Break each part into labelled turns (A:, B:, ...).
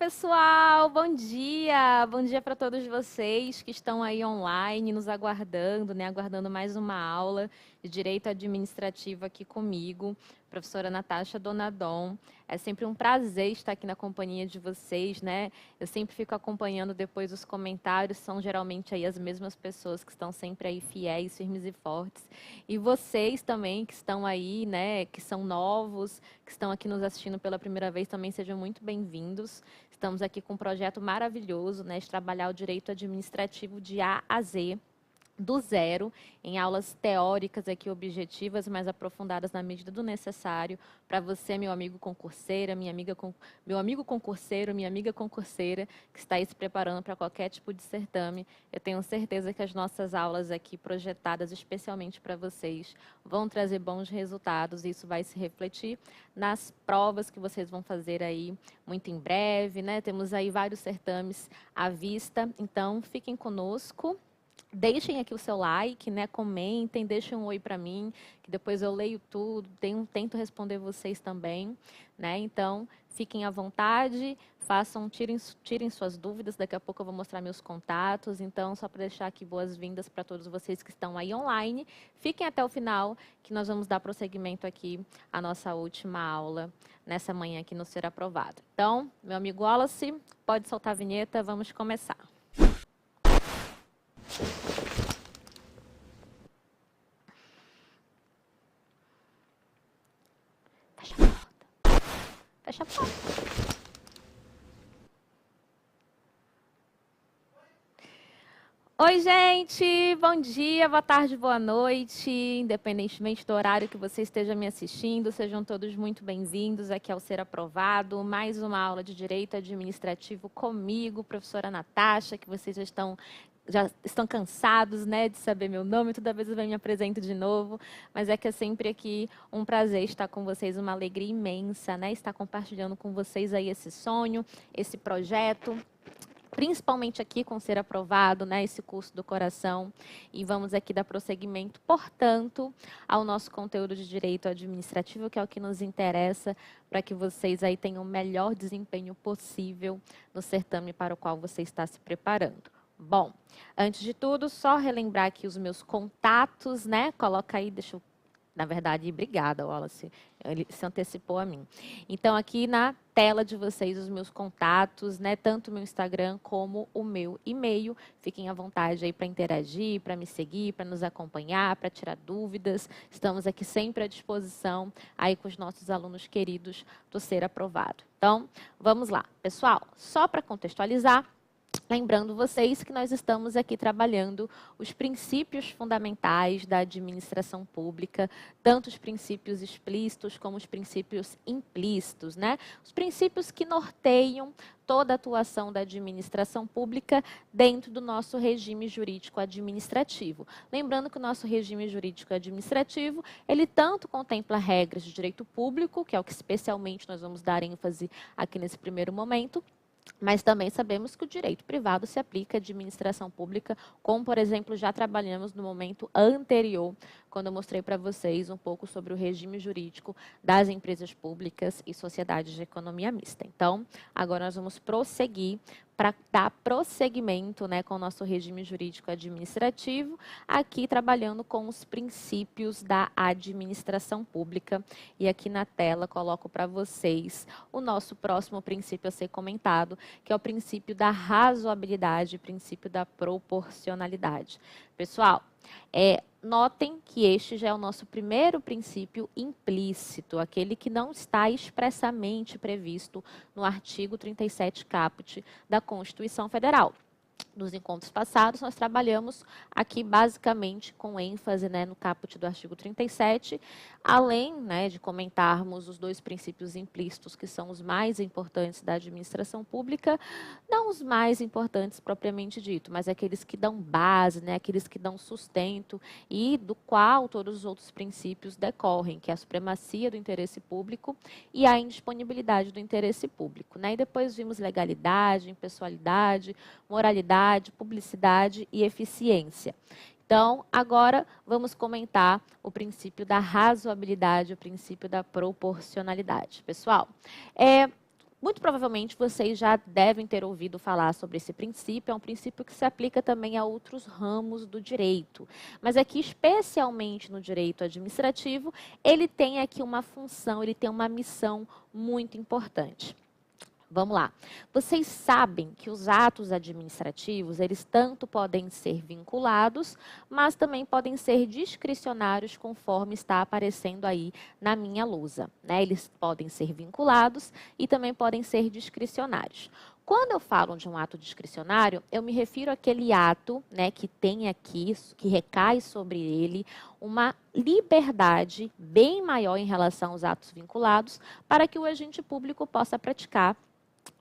A: pessoal! Bom dia! Bom dia para todos vocês que estão aí online, nos aguardando, né? Aguardando mais uma aula de Direito Administrativo aqui comigo, professora Natasha Donadon. É sempre um prazer estar aqui na companhia de vocês, né? Eu sempre fico acompanhando depois os comentários, são geralmente aí as mesmas pessoas que estão sempre aí fiéis, firmes e fortes. E vocês também que estão aí, né? Que são novos, que estão aqui nos assistindo pela primeira vez, também sejam muito bem-vindos. Estamos aqui com um projeto maravilhoso, né, de trabalhar o direito administrativo de A a Z, do zero, em aulas teóricas aqui objetivas, mais aprofundadas na medida do necessário, para você, meu amigo concurseira, meu amigo concurseiro, minha amiga concurseira, que está aí se preparando para qualquer tipo de certame. Eu tenho certeza que as nossas aulas aqui, projetadas especialmente para vocês, vão trazer bons resultados, e isso vai se refletir nas provas que vocês vão fazer aí muito em breve, né? Temos aí vários certames à vista, então fiquem conosco. Deixem aqui o seu like, né? Comentem, deixem um oi para mim, que depois eu leio tudo, tento responder vocês também, né? Então, fiquem à vontade, tirem suas dúvidas, daqui a pouco eu vou mostrar meus contatos, então, só para deixar aqui boas-vindas para todos vocês que estão aí online, fiquem até o final, que nós vamos dar prosseguimento aqui à nossa última aula, nessa manhã aqui no Ser Aprovado. Então, meu amigo Wallace, pode soltar a vinheta, vamos começar. Fecha a porta. Fecha a porta. Oi, gente! Bom dia, boa tarde, boa noite. Independentemente do horário que você esteja me assistindo, sejam todos muito bem-vindos aqui ao Ser Aprovado. Mais uma aula de Direito Administrativo comigo, professora Natasha, que vocês já estão cansados, né, de saber meu nome, toda vez eu me apresento de novo, mas é que é sempre aqui um prazer estar com vocês, uma alegria imensa, né, estar compartilhando com vocês aí esse sonho, esse projeto, principalmente aqui com Ser Aprovado, né, esse curso do coração, e vamos aqui dar prosseguimento, portanto, ao nosso conteúdo de direito administrativo, que é o que nos interessa, para que vocês aí tenham o melhor desempenho possível no certame para o qual você está se preparando. Bom, antes de tudo, só relembrar aqui os meus contatos, né? Coloca aí, deixa eu... Na verdade, obrigada, Wallace. Ele se antecipou a mim. Então, aqui na tela de vocês, os meus contatos, né? Tanto o meu Instagram como o meu e-mail. Fiquem à vontade aí para interagir, para me seguir, para nos acompanhar, para tirar dúvidas. Estamos aqui sempre à disposição aí com os nossos alunos queridos do Ser Aprovado. Então, vamos lá. Pessoal, só para contextualizar, lembrando vocês que nós estamos aqui trabalhando os princípios fundamentais da administração pública, tanto os princípios explícitos como os princípios implícitos, né? Os princípios que norteiam toda a atuação da administração pública dentro do nosso regime jurídico administrativo. Lembrando que o nosso regime jurídico administrativo, ele tanto contempla regras de direito público, que é o que especialmente nós vamos dar ênfase aqui nesse primeiro momento, mas também sabemos que o direito privado se aplica à administração pública, como, por exemplo, já trabalhamos no momento anterior, quando eu mostrei para vocês um pouco sobre o regime jurídico das empresas públicas e sociedades de economia mista. Então, agora nós vamos prosseguir para dar prosseguimento, né, com o nosso regime jurídico administrativo, aqui trabalhando com os princípios da administração pública. E aqui na tela coloco para vocês o nosso próximo princípio a ser comentado, que é o princípio da razoabilidade, o princípio da proporcionalidade. Pessoal, notem que este já é o nosso primeiro princípio implícito, aquele que não está expressamente previsto no artigo 37 caput da Constituição Federal. Nos encontros passados, nós trabalhamos aqui basicamente com ênfase, né, no caput do artigo 37, além, né, de comentarmos os dois princípios implícitos, que são os mais importantes da administração pública, não os mais importantes propriamente dito, mas aqueles que dão base, né, aqueles que dão sustento e do qual todos os outros princípios decorrem, que é a supremacia do interesse público e a indisponibilidade do interesse público, né? E depois vimos legalidade, impessoalidade, moralidade, publicidade e eficiência. Então, agora vamos comentar o princípio da razoabilidade, o princípio da proporcionalidade. Pessoal, Muito provavelmente vocês já devem ter ouvido falar sobre esse princípio, é um princípio que se aplica também a outros ramos do direito. Mas aqui, especialmente no direito administrativo, ele tem aqui uma função, ele tem uma missão muito importante. Vamos lá. Vocês sabem que os atos administrativos, eles tanto podem ser vinculados, mas também podem ser discricionários, conforme está aparecendo aí na minha lousa, né? Eles podem ser vinculados e também podem ser discricionários. Quando eu falo de um ato discricionário, eu me refiro àquele ato, né, que tem aqui, que recai sobre ele uma liberdade bem maior em relação aos atos vinculados, para que o agente público possa praticar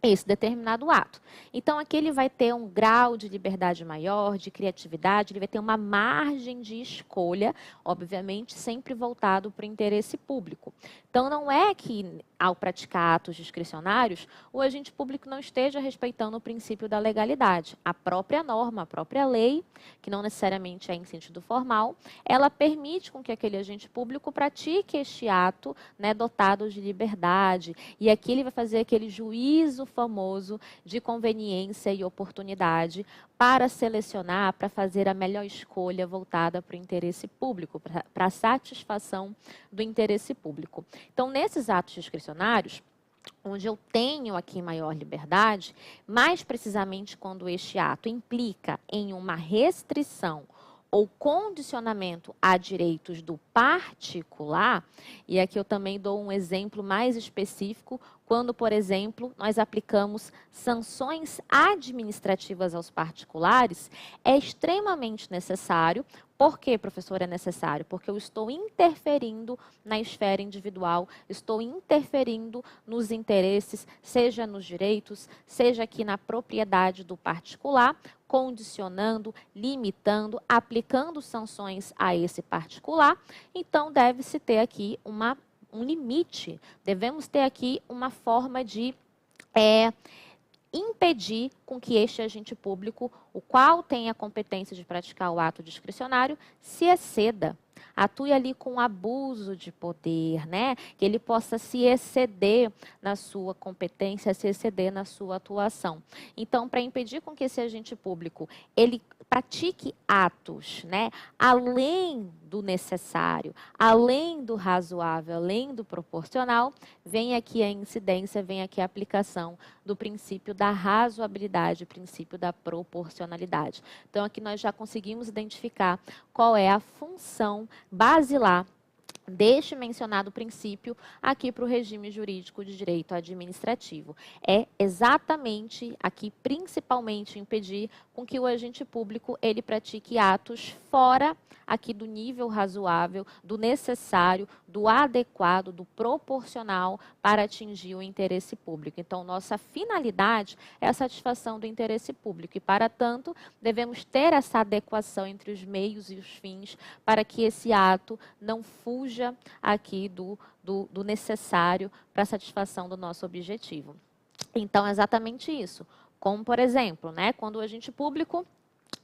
A: esse determinado ato. Então, aqui ele vai ter um grau de liberdade maior, de criatividade, ele vai ter uma margem de escolha, obviamente, sempre voltado para o interesse público. Então, não é que, ao praticar atos discricionários, o agente público não esteja respeitando o princípio da legalidade. A própria norma, a própria lei, que não necessariamente é em sentido formal, ela permite com que aquele agente público pratique este ato, né, dotado de liberdade. E aqui ele vai fazer aquele juízo famoso de conveniência e oportunidade para selecionar, para fazer a melhor escolha voltada para o interesse público, para a satisfação do interesse público. Então, nesses atos discricionários, onde eu tenho aqui maior liberdade, mais precisamente quando este ato implica em uma restrição ou condicionamento a direitos do particular, e aqui eu também dou um exemplo mais específico, quando, por exemplo, nós aplicamos sanções administrativas aos particulares, é extremamente necessário. Por que, professor, é necessário? Porque eu estou interferindo na esfera individual, estou interferindo nos interesses, seja nos direitos, seja aqui na propriedade do particular, condicionando, limitando, aplicando sanções a esse particular. Então, deve-se ter aqui um limite, devemos ter aqui uma forma de impedir com que este agente público, o qual tem a competência de praticar o ato discricionário, se exceda, atue ali com abuso de poder, né? Que ele possa se exceder na sua competência, se exceder na sua atuação. Então, para impedir com que esse agente público, ele pratique atos, né, além do necessário, além do razoável, além do proporcional, vem aqui a incidência, vem aqui a aplicação do princípio da razoabilidade, princípio da proporcionalidade. Então, aqui nós já conseguimos identificar qual é a função basilar deste mencionado princípio aqui para o regime jurídico de direito administrativo. É exatamente aqui, principalmente, impedir com que o agente público ele pratique atos fora aqui do nível razoável, do necessário, do adequado, do proporcional para atingir o interesse público. Então, nossa finalidade é a satisfação do interesse público e, para tanto, devemos ter essa adequação entre os meios e os fins para que esse ato não fuja aqui do necessário para a satisfação do nosso objetivo. Então, é exatamente isso. Como, por exemplo, né, quando o agente público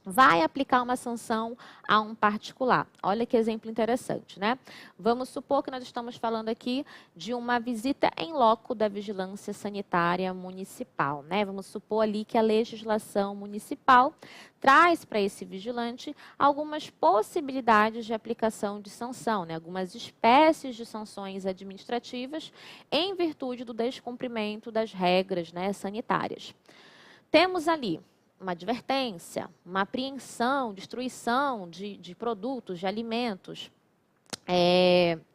A: vai aplicar uma sanção a um particular. Olha que exemplo interessante, né? Vamos supor que nós estamos falando aqui de uma visita em loco da vigilância sanitária municipal, né? Vamos supor ali que a legislação municipal traz para esse vigilante algumas possibilidades de aplicação de sanção, né? Algumas espécies de sanções administrativas em virtude do descumprimento das regras, né, sanitárias. Temos ali uma advertência, uma apreensão, destruição de produtos, de alimentos,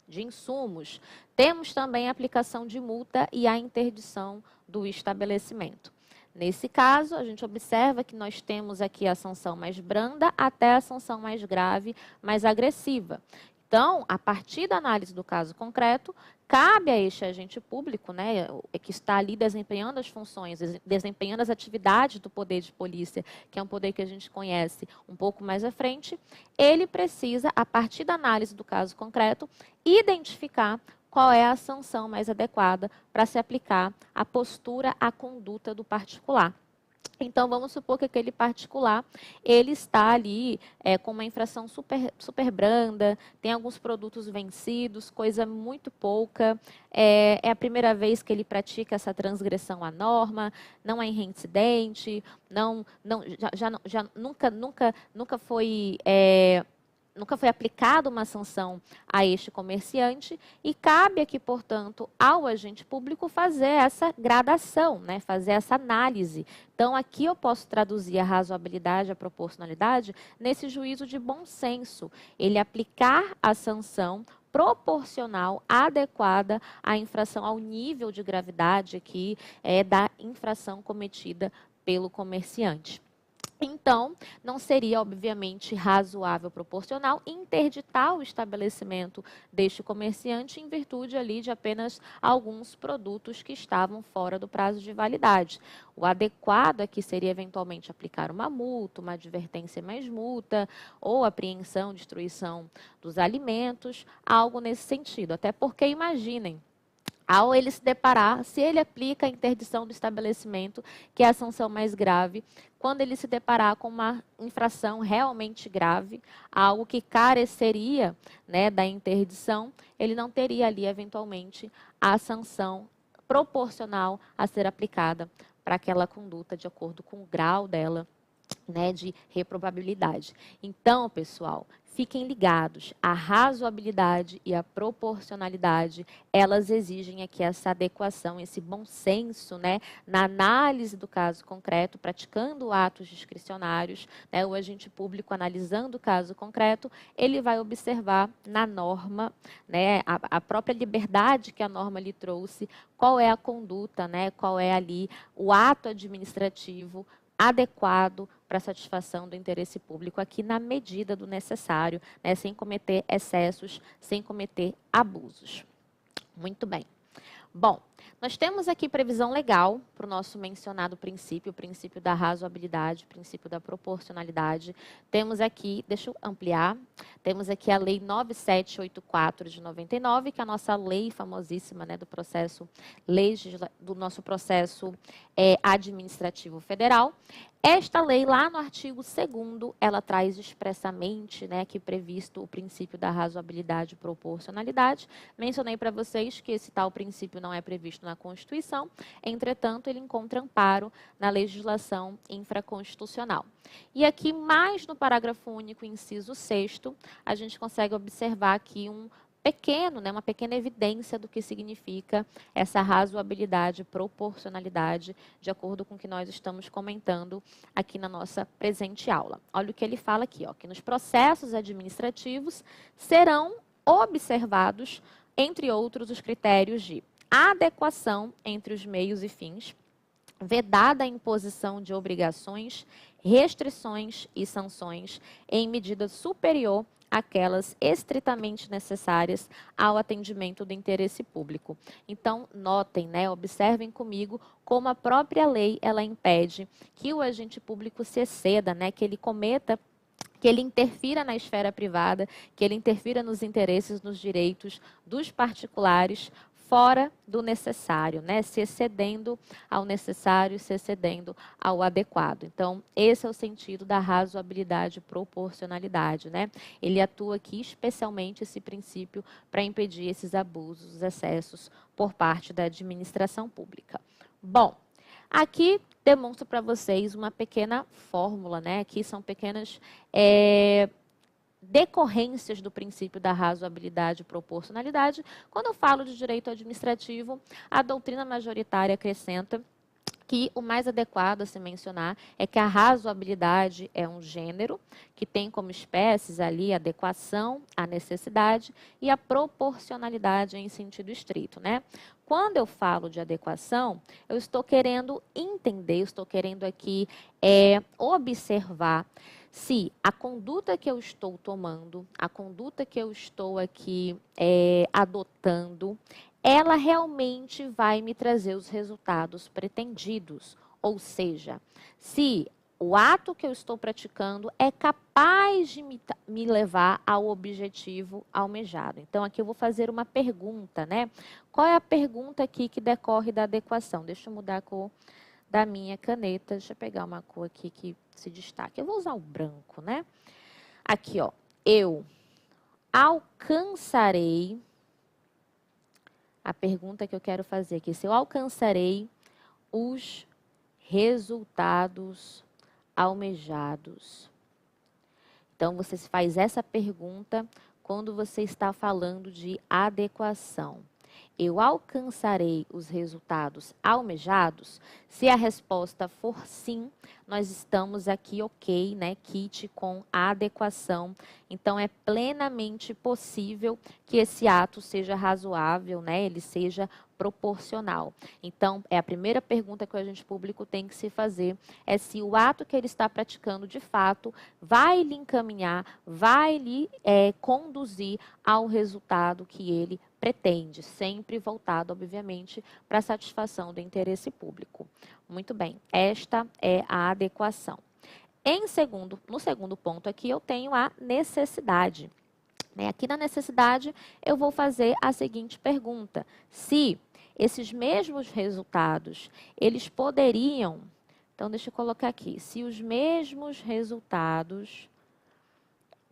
A: de insumos. Temos também a aplicação de multa e a interdição do estabelecimento. Nesse caso, a gente observa que nós temos aqui a sanção mais branda até a sanção mais grave, mais agressiva. Então, a partir da análise do caso concreto, cabe a este agente público, né, que está ali desempenhando as funções, desempenhando as atividades do poder de polícia, que é um poder que a gente conhece um pouco mais à frente, ele precisa, a partir da análise do caso concreto, identificar qual é a sanção mais adequada para se aplicar à postura, à conduta do particular. Então, vamos supor que aquele particular, ele está ali com uma infração super branda, tem alguns produtos vencidos, coisa muito pouca, é a primeira vez que ele pratica essa transgressão à norma, não é reincidente, nunca foi... nunca foi aplicada uma sanção a este comerciante e cabe aqui, portanto, ao agente público fazer essa gradação, né, fazer essa análise. Então, aqui eu posso traduzir a razoabilidade, a proporcionalidade, nesse juízo de bom senso. Ele aplicar a sanção proporcional, adequada à infração, ao nível de gravidade aqui da infração cometida pelo comerciante. Então, não seria, obviamente, razoável proporcional interditar o estabelecimento deste comerciante em virtude ali de apenas alguns produtos que estavam fora do prazo de validade. O adequado aqui seria, eventualmente, aplicar uma multa, uma advertência mais multa, ou apreensão, destruição dos alimentos, algo nesse sentido. Até porque, imaginem, ao ele se deparar, se ele aplica a interdição do estabelecimento, que é a sanção mais grave, quando ele se deparar com uma infração realmente grave, algo que careceria, né, da interdição, ele não teria ali, eventualmente, a sanção proporcional a ser aplicada para aquela conduta de acordo com o grau dela, né, de reprovabilidade. Então, pessoal, fiquem ligados, a razoabilidade e a proporcionalidade, elas exigem aqui essa adequação, esse bom senso, né, na análise do caso concreto, praticando atos discricionários, né, o agente público analisando o caso concreto, ele vai observar na norma, né, a própria liberdade que a norma lhe trouxe, qual é a conduta, né, qual é ali o ato administrativo adequado para a satisfação do interesse público aqui na medida do necessário, né, sem cometer excessos, sem cometer abusos. Muito bem. Bom, nós temos aqui previsão legal para o nosso mencionado princípio, o princípio da razoabilidade, o princípio da proporcionalidade. Temos aqui, deixa eu ampliar, temos aqui a Lei 9784 de 99, que é a nossa lei famosíssima, né, do nosso processo administrativo federal. Esta lei, lá no artigo 2º, ela traz expressamente, né, que previsto o princípio da razoabilidade e proporcionalidade. Mencionei para vocês que esse tal princípio não é previsto na Constituição, entretanto, ele encontra amparo na legislação infraconstitucional. E aqui, mais no parágrafo único, inciso 6º, a gente consegue observar aqui uma pequena evidência do que significa essa razoabilidade, proporcionalidade, de acordo com o que nós estamos comentando aqui na nossa presente aula. Olha o que ele fala aqui, ó, que nos processos administrativos serão observados, entre outros, os critérios de adequação entre os meios e fins, vedada a imposição de obrigações, restrições e sanções em medida superior aquelas estritamente necessárias ao atendimento do interesse público. Então, notem, né, observem comigo como a própria lei ela impede que o agente público se exceda, né, que ele interfira na esfera privada, que ele interfira nos interesses, nos direitos dos particulares, fora do necessário, né? Se excedendo ao necessário, se excedendo ao adequado. Então, esse é o sentido da razoabilidade e proporcionalidade, né? Ele atua aqui especialmente esse princípio para impedir esses abusos, os excessos por parte da administração pública. Bom, aqui demonstro para vocês uma pequena fórmula, né? Aqui são pequenas decorrências do princípio da razoabilidade e proporcionalidade. Quando eu falo de direito administrativo, a doutrina majoritária acrescenta que o mais adequado a se mencionar é que a razoabilidade é um gênero que tem como espécies ali a adequação, a necessidade e a proporcionalidade em sentido estrito, né? Quando eu falo de adequação, eu estou querendo entender, estou querendo aqui observar se a conduta que eu estou tomando, a conduta que eu estou aqui adotando, ela realmente vai me trazer os resultados pretendidos. Ou seja, se o ato que eu estou praticando é capaz de me levar ao objetivo almejado. Então, aqui eu vou fazer uma pergunta, né? Qual é a pergunta aqui que decorre da adequação? Deixa eu mudar a cor da minha caneta. Deixa eu pegar uma cor aqui que se destaque. Eu vou usar o branco, né? Aqui, ó. Eu alcançarei. A pergunta que eu quero fazer aqui, se eu alcançarei os resultados almejados. Então, você faz essa pergunta quando você está falando de adequação. Eu alcançarei os resultados almejados? Se a resposta for sim, nós estamos aqui ok, né, kit com a adequação. Então, é plenamente possível que esse ato seja razoável, né, ele seja proporcional. Então, é a primeira pergunta que o agente público tem que se fazer, é se o ato que ele está praticando, de fato, vai lhe encaminhar, vai lhe conduzir ao resultado que ele pretende, sempre voltado, obviamente, para a satisfação do interesse público. Muito bem, esta é a adequação. No segundo ponto aqui, eu tenho a necessidade. Aqui na necessidade, eu vou fazer a seguinte pergunta. Se esses mesmos resultados, eles poderiam... Então, deixa eu colocar aqui. Se os mesmos resultados...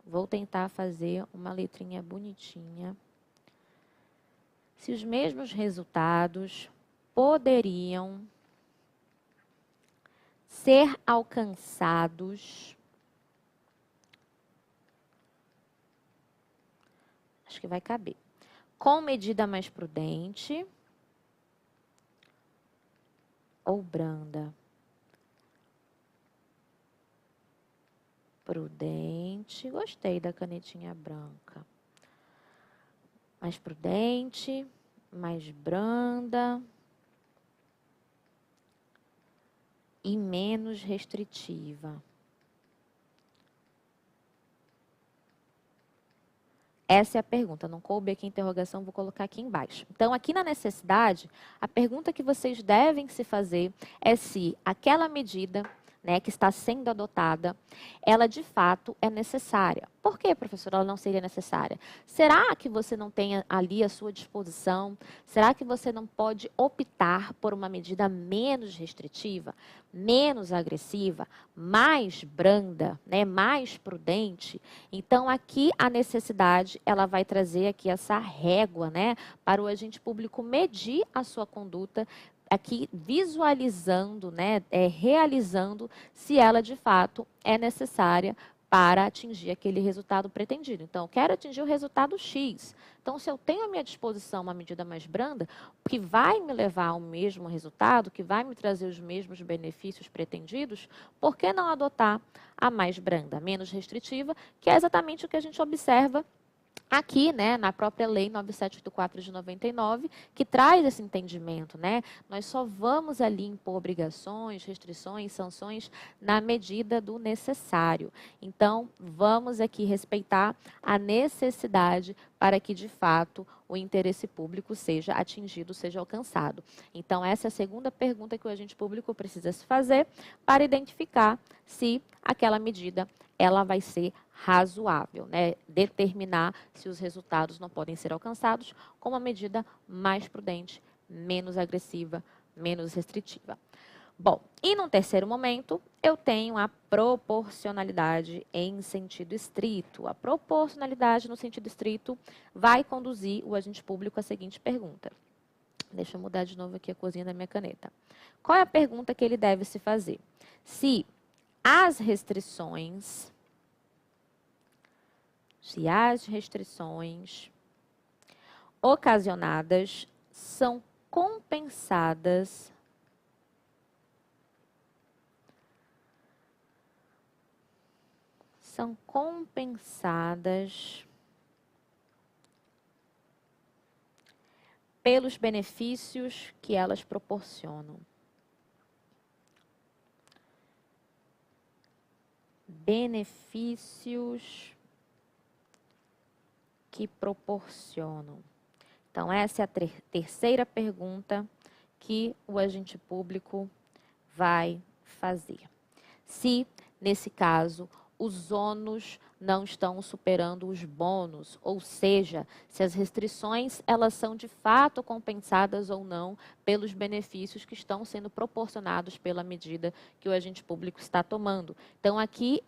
A: Vou tentar fazer uma letrinha bonitinha. Se os mesmos resultados poderiam ser alcançados... Acho que vai caber. Com medida mais prudente ou branda? Prudente. Gostei da canetinha branca. Mais prudente, mais branda e menos restritiva. Essa é a pergunta. Não coube aqui a interrogação, vou colocar aqui embaixo. Então, aqui na necessidade, a pergunta que vocês devem se fazer é se aquela medida, né, que está sendo adotada, ela de fato é necessária. Por que, professora, ela não seria necessária? Será que você não tem ali à sua disposição? Será que você não pode optar por uma medida menos restritiva, menos agressiva, mais branda, né, mais prudente? Então, aqui a necessidade, ela vai trazer aqui essa régua, né, para o agente público medir a sua conduta, aqui visualizando, né, realizando se ela de fato é necessária para atingir aquele resultado pretendido. Então, eu quero atingir o resultado X. Então, se eu tenho à minha disposição uma medida mais branda, que vai me levar ao mesmo resultado, que vai me trazer os mesmos benefícios pretendidos, por que não adotar a mais branda, menos restritiva, que é exatamente o que a gente observa aqui, né, na própria Lei 9784 de 99, que traz esse entendimento, né? Nós só vamos ali impor obrigações, restrições, sanções na medida do necessário. Então, vamos aqui respeitar a necessidade para que, de fato, o interesse público seja atingido, seja alcançado. Então, essa é a segunda pergunta que o agente público precisa se fazer para identificar se aquela medida ela vai ser razoável, né? Determinar se os resultados não podem ser alcançados com uma medida mais prudente, menos agressiva, menos restritiva. Bom, e num terceiro momento, eu tenho a proporcionalidade em sentido estrito. A proporcionalidade no sentido estrito vai conduzir o agente público à seguinte pergunta. Deixa eu mudar de novo aqui a corzinha da minha caneta. Qual é a pergunta que ele deve se fazer? Se as restrições ocasionadas são compensadas pelos benefícios que elas proporcionam. Benefícios que proporcionam. Então, essa é a terceira pergunta que o agente público vai fazer. Se, nesse caso, os ônus não estão superando os bônus, ou seja, se as restrições elas são de fato compensadas ou não pelos benefícios que estão sendo proporcionados pela medida que o agente público está tomando. Então, aqui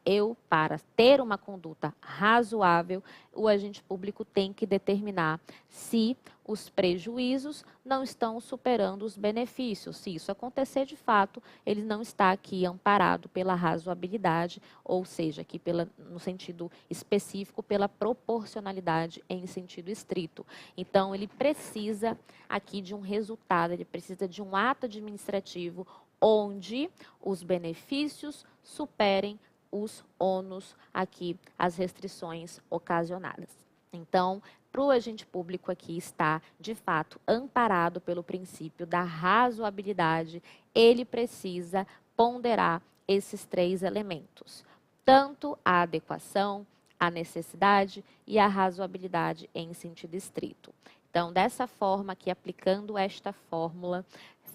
A: para ter uma conduta razoável, o agente público tem que determinar se os prejuízos não estão superando os benefícios. Se isso acontecer de fato, ele não está aqui amparado pela razoabilidade, ou seja, aqui no sentido específico, pela proporcionalidade em sentido estrito. Então, ele precisa aqui de um resultado, ele precisa de um ato administrativo onde os benefícios superem os ônus aqui, as restrições ocasionadas. Então, para o agente público aqui estar, de fato, amparado pelo princípio da razoabilidade, ele precisa ponderar esses 3 elementos, tanto a adequação, a necessidade e a razoabilidade em sentido estrito. Então, dessa forma aqui, aplicando esta fórmula,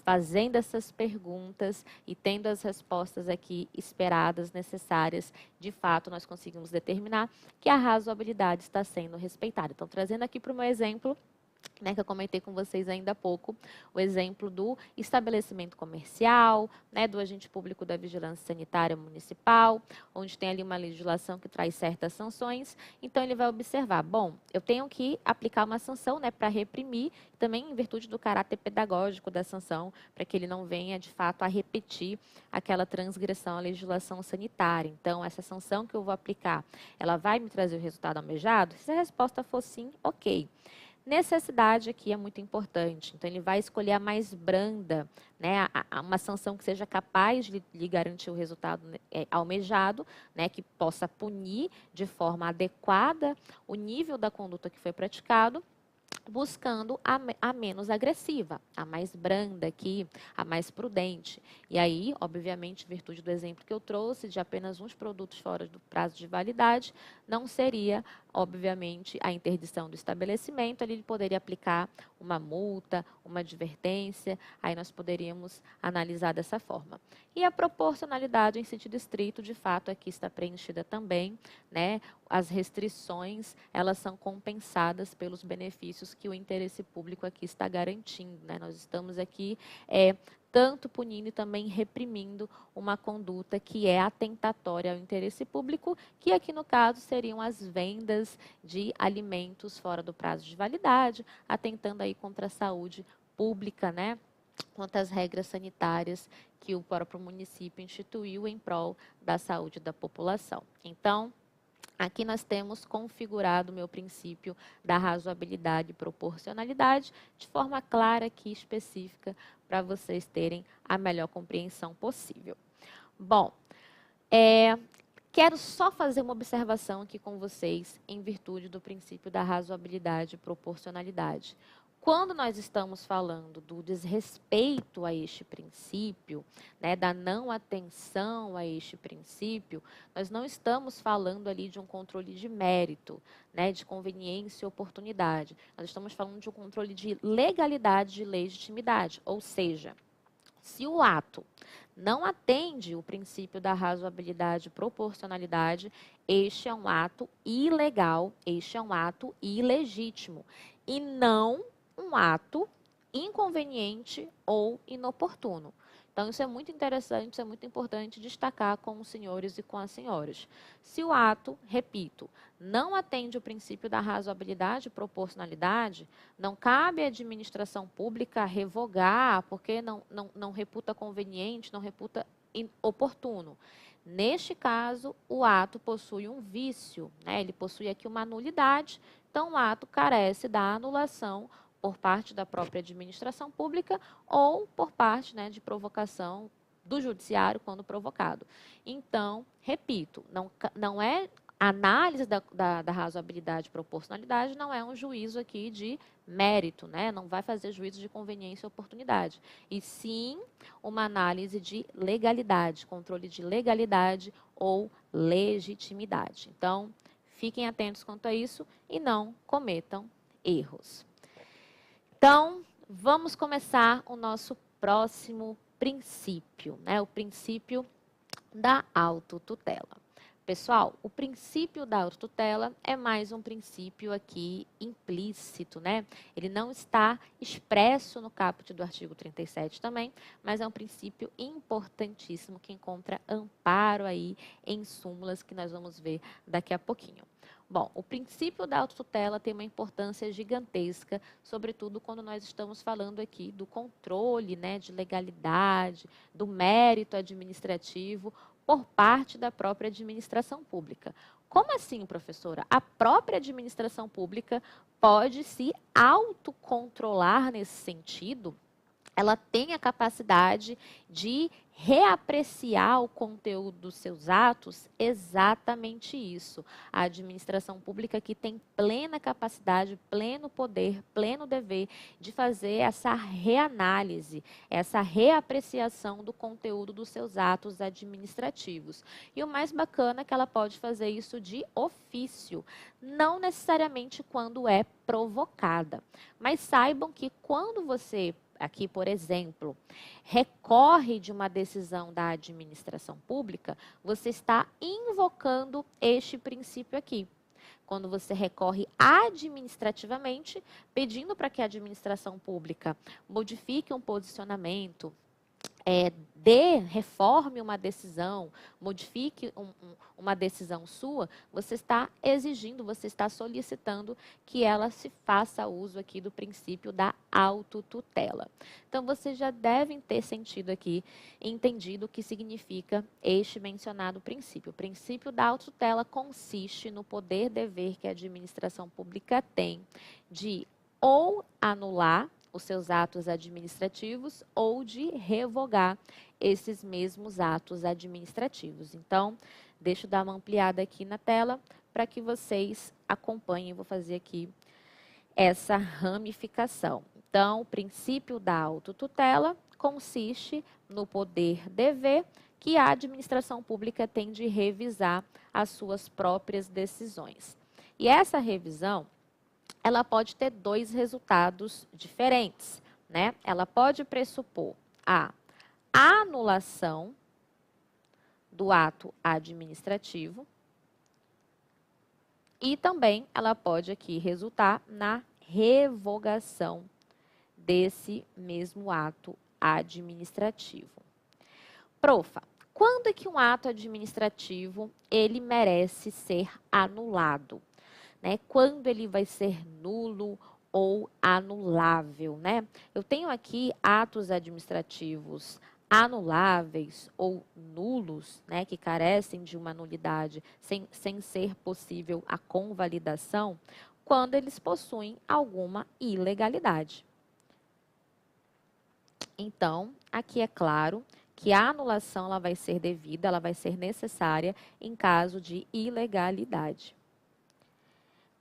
A: fazendo essas perguntas e tendo as respostas aqui esperadas, necessárias, de fato, nós conseguimos determinar que a razoabilidade está sendo respeitada. Então, trazendo aqui para o meu exemplo, que eu comentei com vocês ainda há pouco, o exemplo do estabelecimento comercial, do agente público da vigilância sanitária municipal, onde tem ali uma legislação que traz certas sanções. Então, ele vai observar, bom, eu tenho que aplicar uma sanção para reprimir, também em virtude do caráter pedagógico da sanção, para que ele não venha, de fato, a repetir aquela transgressão à legislação sanitária. Então, essa sanção que eu vou aplicar, ela vai me trazer o resultado almejado? Se a resposta for sim, ok. Necessidade aqui é muito importante, então ele vai escolher a mais branda, uma sanção que seja capaz de lhe garantir o resultado almejado, que possa punir de forma adequada o nível da conduta que foi praticado, buscando a menos agressiva, a mais branda aqui, a mais prudente. E aí, obviamente, em virtude do exemplo que eu trouxe, de apenas uns produtos fora do prazo de validade, não seria, obviamente, a interdição do estabelecimento, ele poderia aplicar uma multa, uma advertência, aí nós poderíamos analisar dessa forma. E a proporcionalidade em sentido estrito, de fato, aqui está preenchida também, as restrições, elas são compensadas pelos benefícios que o interesse público aqui está garantindo, Nós estamos aqui tanto punindo e também reprimindo uma conduta que é atentatória ao interesse público, que aqui no caso seriam as vendas de alimentos fora do prazo de validade, atentando aí contra a saúde pública, quanto às regras sanitárias que o próprio município instituiu em prol da saúde da população. Então, aqui nós temos configurado o meu princípio da razoabilidade e proporcionalidade de forma clara e específica para vocês terem a melhor compreensão possível. Bom, quero só fazer uma observação aqui com vocês em virtude do princípio da razoabilidade e proporcionalidade. Quando nós estamos falando do desrespeito a este princípio, da não atenção a este princípio, nós não estamos falando ali de um controle de mérito, de conveniência e oportunidade. Nós estamos falando de um controle de legalidade e legitimidade, ou seja, se o ato não atende o princípio da razoabilidade e proporcionalidade, este é um ato ilegal, este é um ato ilegítimo e não um ato inconveniente ou inoportuno. Então, isso é muito interessante, isso é muito importante destacar com os senhores e com as senhoras. Se o ato, repito, não atende o princípio da razoabilidade e proporcionalidade, não cabe à administração pública revogar, porque não reputa conveniente, não reputa oportuno. Neste caso, o ato possui um vício, ele possui aqui uma nulidade, então o ato carece da anulação por parte da própria administração pública ou por parte de provocação do judiciário quando provocado. Então, repito, não é análise da razoabilidade e proporcionalidade, não é um juízo aqui de mérito, não vai fazer juízo de conveniência e oportunidade, e sim uma análise de legalidade, controle de legalidade ou legitimidade. Então, fiquem atentos quanto a isso e não cometam erros. Então, vamos começar o nosso próximo princípio, o princípio da autotutela. Pessoal, o princípio da autotutela é mais um princípio aqui implícito, né? Ele não está expresso no caput do artigo 37 também, mas é um princípio importantíssimo que encontra amparo aí em súmulas que nós vamos ver daqui a pouquinho. Bom, o princípio da autotutela tem uma importância gigantesca, sobretudo quando nós estamos falando aqui do controle, né, de legalidade, do mérito administrativo por parte da própria administração pública. Como assim, professora? A própria administração pública pode se autocontrolar nesse sentido? Ela tem a capacidade de reapreciar o conteúdo dos seus atos? Exatamente isso. A administração pública que tem plena capacidade, pleno poder, pleno dever de fazer essa reanálise, essa reapreciação do conteúdo dos seus atos administrativos. E o mais bacana é que ela pode fazer isso de ofício, não necessariamente quando é provocada. Mas saibam que quando você aqui, por exemplo, recorre de uma decisão da administração pública, você está invocando este princípio aqui. Quando você recorre administrativamente, pedindo para que a administração pública modifique um posicionamento, reforme uma decisão, modifique uma decisão sua, você está exigindo, você está solicitando que ela se faça uso aqui do princípio da autotutela. Então, vocês já devem ter sentido aqui, entendido o que significa este mencionado princípio. O princípio da autotutela consiste no poder-dever que a administração pública tem de ou anular os seus atos administrativos ou de revogar esses mesmos atos administrativos. Então, deixa eu dar uma ampliada aqui na tela para que vocês acompanhem. Vou fazer aqui essa ramificação. Então, o princípio da autotutela consiste no poder-dever que a administração pública tem de revisar as suas próprias decisões. E essa revisão ela pode ter dois resultados diferentes, né? Ela pode pressupor a anulação do ato administrativo e também ela pode aqui resultar na revogação desse mesmo ato administrativo. Profa, quando é que um ato administrativo ele merece ser anulado? Né, quando ele vai ser nulo ou anulável, né? Eu tenho aqui atos administrativos anuláveis ou nulos, né, que carecem de uma nulidade sem ser possível a convalidação, quando eles possuem alguma ilegalidade. Então, aqui é claro que a anulação ela vai ser devida, ela vai ser necessária em caso de ilegalidade.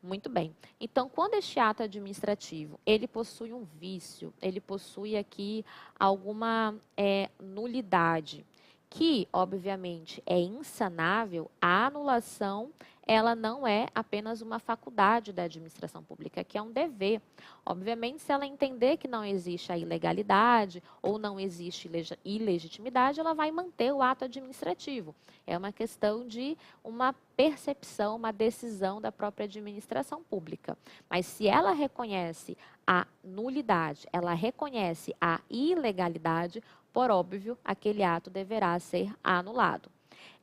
A: Muito bem. Então, quando este ato administrativo, ele possui um vício, ele possui aqui alguma nulidade, que, obviamente, é insanável, a anulação, ela não é apenas uma faculdade da administração pública, que é um dever. Obviamente, se ela entender que não existe a ilegalidade ou não existe ilegitimidade, ela vai manter o ato administrativo. É uma questão de uma percepção, uma decisão da própria administração pública. Mas se ela reconhece a nulidade, ela reconhece a ilegalidade, por óbvio, aquele ato deverá ser anulado.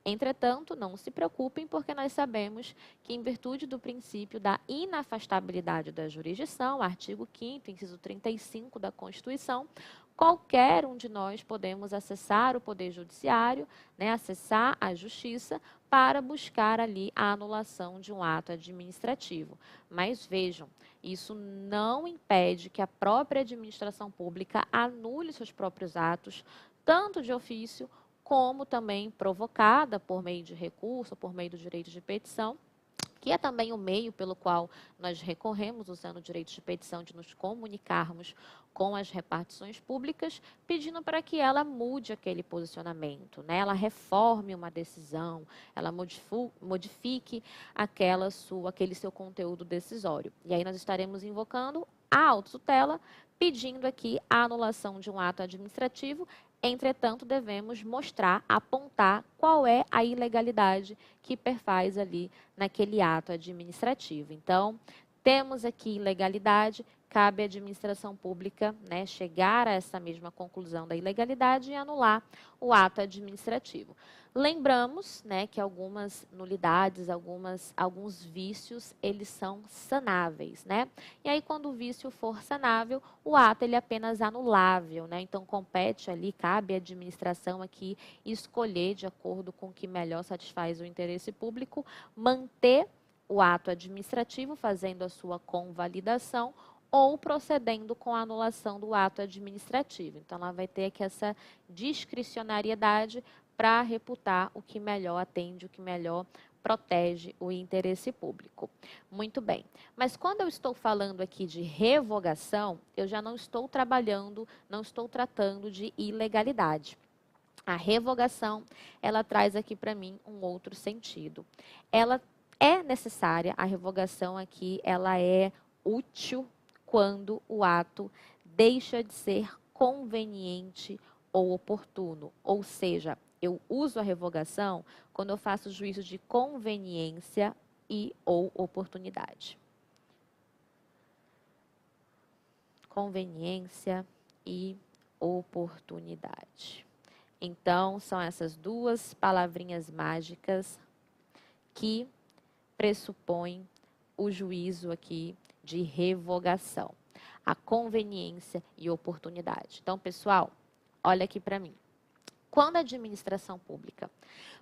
A: Entretanto, não se preocupem, porque nós sabemos que, em virtude do princípio da inafastabilidade da jurisdição, artigo 5º, inciso 35 da Constituição, qualquer um de nós podemos acessar o Poder Judiciário, né, acessar a Justiça, para buscar ali a anulação de um ato administrativo. Mas vejam, isso não impede que a própria administração pública anule seus próprios atos, tanto de ofício, como também provocada por meio de recurso, por meio do direito de petição, que é também o meio pelo qual nós recorremos, usando o direito de petição, de nos comunicarmos com as repartições públicas, pedindo para que ela mude aquele posicionamento, né? Ela reforme uma decisão, ela modifique aquele seu conteúdo decisório. E aí nós estaremos invocando a autotutela, pedindo aqui a anulação de um ato administrativo, Entretanto, devemos mostrar, apontar qual é a ilegalidade que perfaz ali naquele ato administrativo. Então, temos aqui ilegalidade, cabe à administração pública, né, chegar a essa mesma conclusão da ilegalidade e anular o ato administrativo. Lembramos, né, que algumas nulidades, alguns vícios, eles são sanáveis, né? E aí, quando o vício for sanável, o ato ele é apenas anulável, né? Então, compete ali, cabe à administração aqui escolher, de acordo com o que melhor satisfaz o interesse público, manter o ato administrativo, fazendo a sua convalidação, ou procedendo com a anulação do ato administrativo. Então, ela vai ter aqui essa discricionariedade para reputar o que melhor atende, o que melhor protege o interesse público. Muito bem. Mas quando eu estou falando aqui de revogação, eu já não estou trabalhando, não estou tratando de ilegalidade. A revogação, ela traz aqui para mim um outro sentido. Ela é necessária, a revogação aqui, ela é útil quando o ato deixa de ser conveniente ou oportuno. Ou seja, eu uso a revogação quando eu faço juízo de conveniência e ou oportunidade. Conveniência e oportunidade. Então, são essas duas palavrinhas mágicas que pressupõem o juízo aqui de revogação. A conveniência e oportunidade. Então, pessoal, olha aqui para mim. Quando a administração pública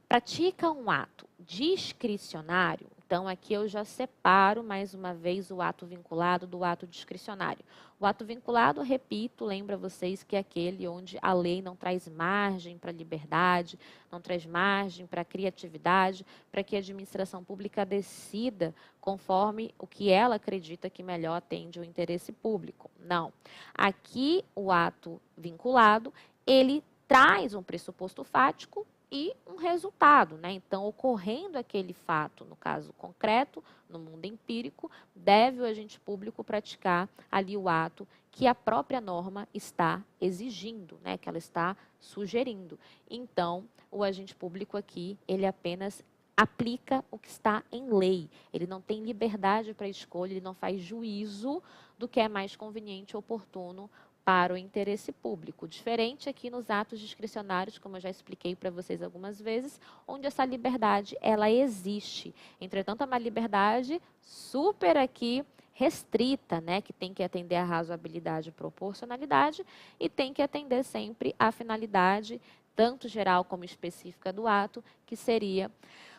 A: pratica um ato discricionário, então aqui eu já separo mais uma vez o ato vinculado do ato discricionário. O ato vinculado, repito, lembra vocês que é aquele onde a lei não traz margem para a liberdade, não traz margem para a criatividade, para que a administração pública decida conforme o que ela acredita que melhor atende o interesse público. Não. Aqui o ato vinculado, ele traz um pressuposto fático e um resultado, né? Então, ocorrendo aquele fato, no caso concreto, no mundo empírico, deve o agente público praticar ali o ato que a própria norma está exigindo, né? Que ela está sugerindo. Então, o agente público aqui, ele apenas aplica o que está em lei. Ele não tem liberdade para escolha, ele não faz juízo do que é mais conveniente e oportuno para o interesse público. Diferente aqui nos atos discricionários, como eu já expliquei para vocês algumas vezes, onde essa liberdade, ela existe. Entretanto, é uma liberdade super aqui restrita, né, que tem que atender à razoabilidade e proporcionalidade e tem que atender sempre à finalidade, tanto geral como específica do ato, que seria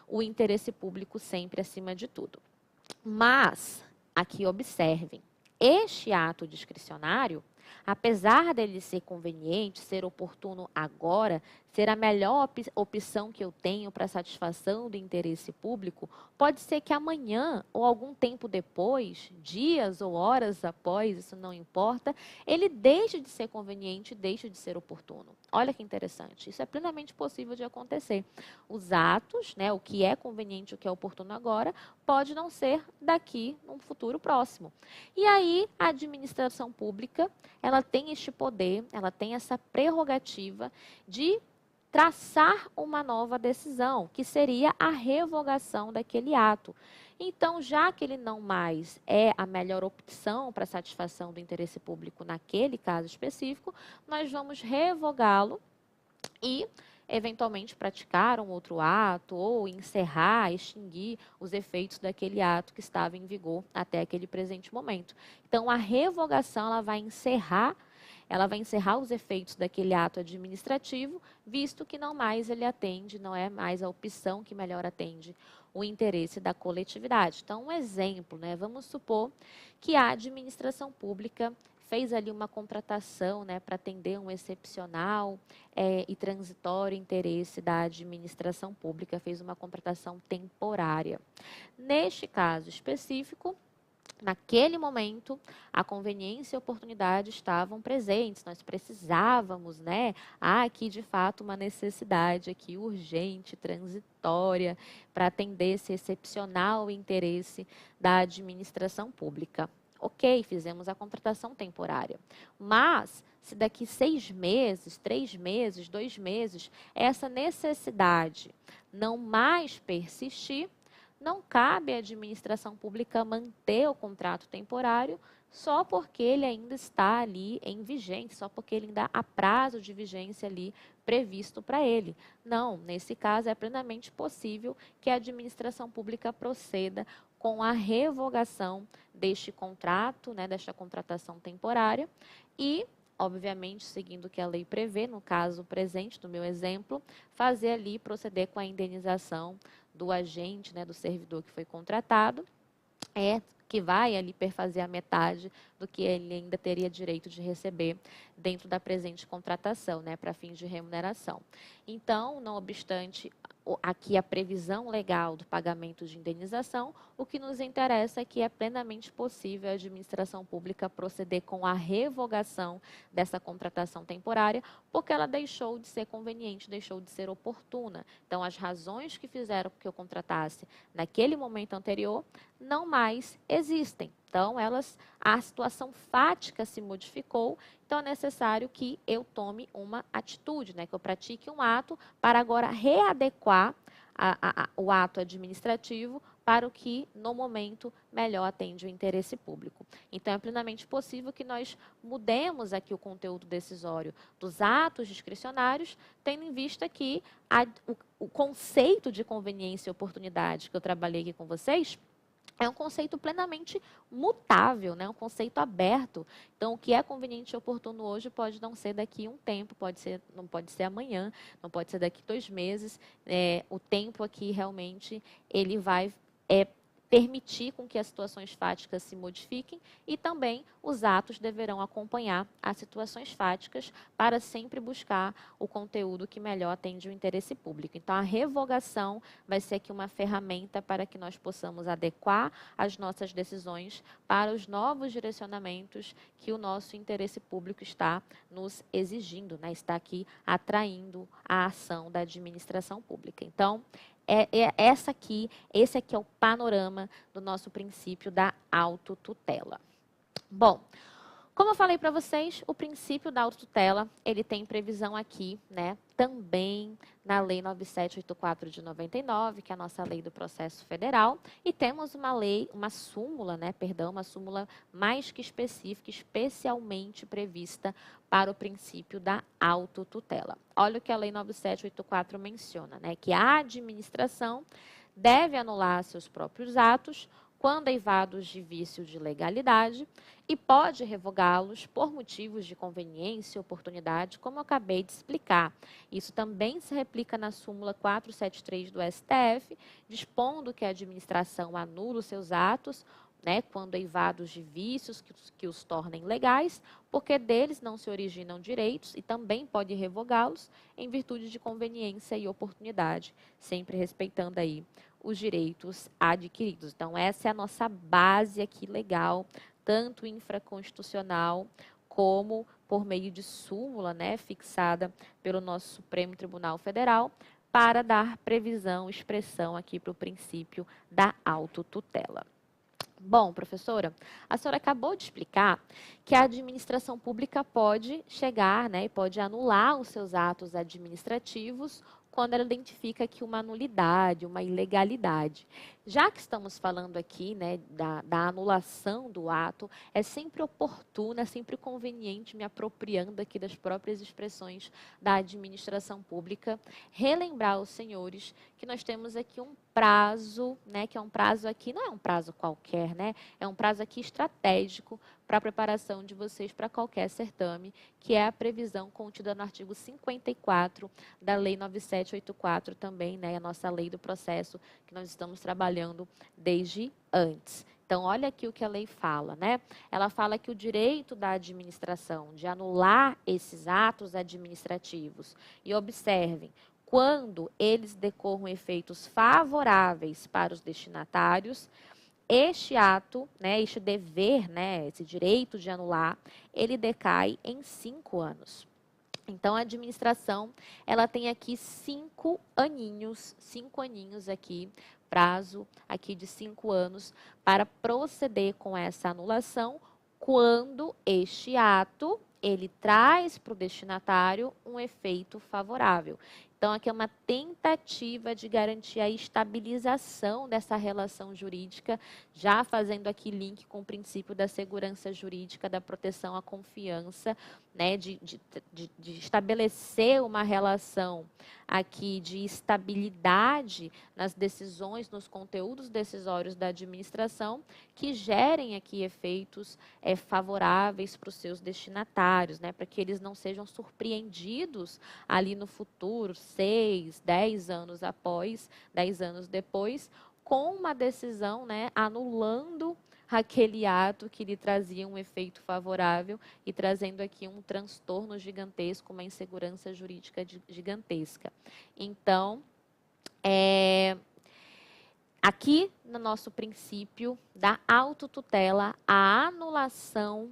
A: o interesse público sempre acima de tudo. Mas, aqui observem, este ato discricionário, apesar dele ser conveniente, ser oportuno agora, ser a melhor opção que eu tenho para satisfação do interesse público, pode ser que amanhã ou algum tempo depois, dias ou horas após, isso não importa, ele deixe de ser conveniente, deixe de ser oportuno. Olha que interessante, isso é plenamente possível de acontecer. Os atos, né, o que é conveniente, o que é oportuno agora, pode não ser daqui num futuro próximo. E aí, a administração pública, ela tem este poder, ela tem essa prerrogativa de traçar uma nova decisão, que seria a revogação daquele ato. Então, já que ele não mais é a melhor opção para satisfação do interesse público naquele caso específico, nós vamos revogá-lo e eventualmente praticar um outro ato ou encerrar, extinguir os efeitos daquele ato que estava em vigor até aquele presente momento. Então, a revogação ela vai encerrar os efeitos daquele ato administrativo, visto que não mais ele atende, não é mais a opção que melhor atende o interesse da coletividade. Então, um exemplo, né? Vamos supor que a administração pública fez ali uma contratação, né, para atender um excepcional e transitório interesse da administração pública, fez uma contratação temporária. Neste caso específico, naquele momento, a conveniência e a oportunidade estavam presentes, nós precisávamos, né? Há aqui, de fato, uma necessidade aqui urgente, transitória, para atender esse excepcional interesse da administração pública. Ok, fizemos a contratação temporária. Mas, se daqui 6 meses, 3 meses, 2 meses, essa necessidade não mais persistir, não cabe à administração pública manter o contrato temporário só porque ele ainda está ali em vigência, só porque ele ainda há prazo de vigência ali previsto para ele. Não, nesse caso é plenamente possível que a administração pública proceda com a revogação deste contrato, né, desta contratação temporária e, obviamente, seguindo o que a lei prevê, no caso presente do meu exemplo, fazer ali, proceder com a indenização do agente, né, do servidor que foi contratado, que vai ali perfazer a metade do que ele ainda teria direito de receber dentro da presente contratação, né, para fins de remuneração. Então, não obstante aqui a previsão legal do pagamento de indenização, o que nos interessa é que é plenamente possível a administração pública proceder com a revogação dessa contratação temporária, porque ela deixou de ser conveniente, deixou de ser oportuna. Então, as razões que fizeram com que eu contratasse naquele momento anterior não mais existem. Então, a situação fática se modificou, então é necessário que eu tome uma atitude, né, que eu pratique um ato para agora readequar o ato administrativo para o que, no momento, melhor atende o interesse público. Então, é plenamente possível que nós mudemos aqui o conteúdo decisório dos atos discricionários, tendo em vista que o conceito de conveniência e oportunidade que eu trabalhei aqui com vocês é um conceito plenamente mutável, né? Um conceito aberto. Então, o que é conveniente e oportuno hoje pode não ser daqui a um tempo, não pode ser amanhã, não pode ser daqui 2 meses. O tempo aqui realmente ele vai permitir com que as situações fáticas se modifiquem e também os atos deverão acompanhar as situações fáticas para sempre buscar o conteúdo que melhor atende o interesse público. Então, a revogação vai ser aqui uma ferramenta para que nós possamos adequar as nossas decisões para os novos direcionamentos que o nosso interesse público está nos exigindo, né? Está aqui atraindo a ação da administração pública. Então, esse aqui é o panorama do nosso princípio da autotutela. Bom, como eu falei para vocês, o princípio da autotutela, ele tem previsão aqui, né, também na Lei 9784 de 99, que é a nossa lei do processo federal, e temos uma súmula mais que específica, especialmente prevista para o princípio da autotutela. Olha o que a Lei 9784 menciona, né, que a administração deve anular seus próprios atos quando eivados de vício de legalidade e pode revogá-los por motivos de conveniência e oportunidade, como eu acabei de explicar. Isso também se replica na súmula 473 do STF, dispondo que a administração anula os seus atos, né, quando eivados de vícios que os tornem legais, porque deles não se originam direitos e também pode revogá-los em virtude de conveniência e oportunidade, sempre respeitando aí os direitos adquiridos. Então, essa é a nossa base aqui legal, tanto infraconstitucional como por meio de súmula, né, fixada pelo nosso Supremo Tribunal Federal, para dar previsão, expressão aqui para o princípio da autotutela. Bom, professora, a senhora acabou de explicar que a administração pública pode chegar, né, e pode anular os seus atos administrativos quando ela identifica aqui uma nulidade, uma ilegalidade. Já que estamos falando aqui, né, da anulação do ato, é sempre oportuno, é sempre conveniente, me apropriando aqui das próprias expressões da administração pública, relembrar aos senhores que nós temos aqui um prazo, né, que é um prazo aqui, não é um prazo qualquer, né, é um prazo aqui estratégico para a preparação de vocês para qualquer certame, que é a previsão contida no artigo 54 da Lei 9784 também, né, a nossa lei do processo que nós estamos trabalhando desde antes. Então, olha aqui o que a lei fala, né? Ela fala que o direito da administração de anular esses atos administrativos, e observem, quando eles decorram efeitos favoráveis para os destinatários, este ato, né, este dever, né, esse direito de anular, ele decai em 5 anos. Então, a administração, ela tem aqui 5 aninhos aqui prazo aqui de 5 anos para proceder com essa anulação quando este ato ele traz para o destinatário um efeito favorável. Então, aqui é uma tentativa de garantir a estabilização dessa relação jurídica, já fazendo aqui link com o princípio da segurança jurídica, da proteção à confiança, né, de estabelecer uma relação aqui de estabilidade nas decisões, nos conteúdos decisórios da administração, que gerem aqui efeitos favoráveis para os seus destinatários, né, para que eles não sejam surpreendidos ali no futuro, 6, 10 anos após, 10 anos depois, com uma decisão, né, anulando aquele ato que lhe trazia um efeito favorável e trazendo aqui um transtorno gigantesco, uma insegurança jurídica gigantesca. Então, aqui no nosso princípio da autotutela, a anulação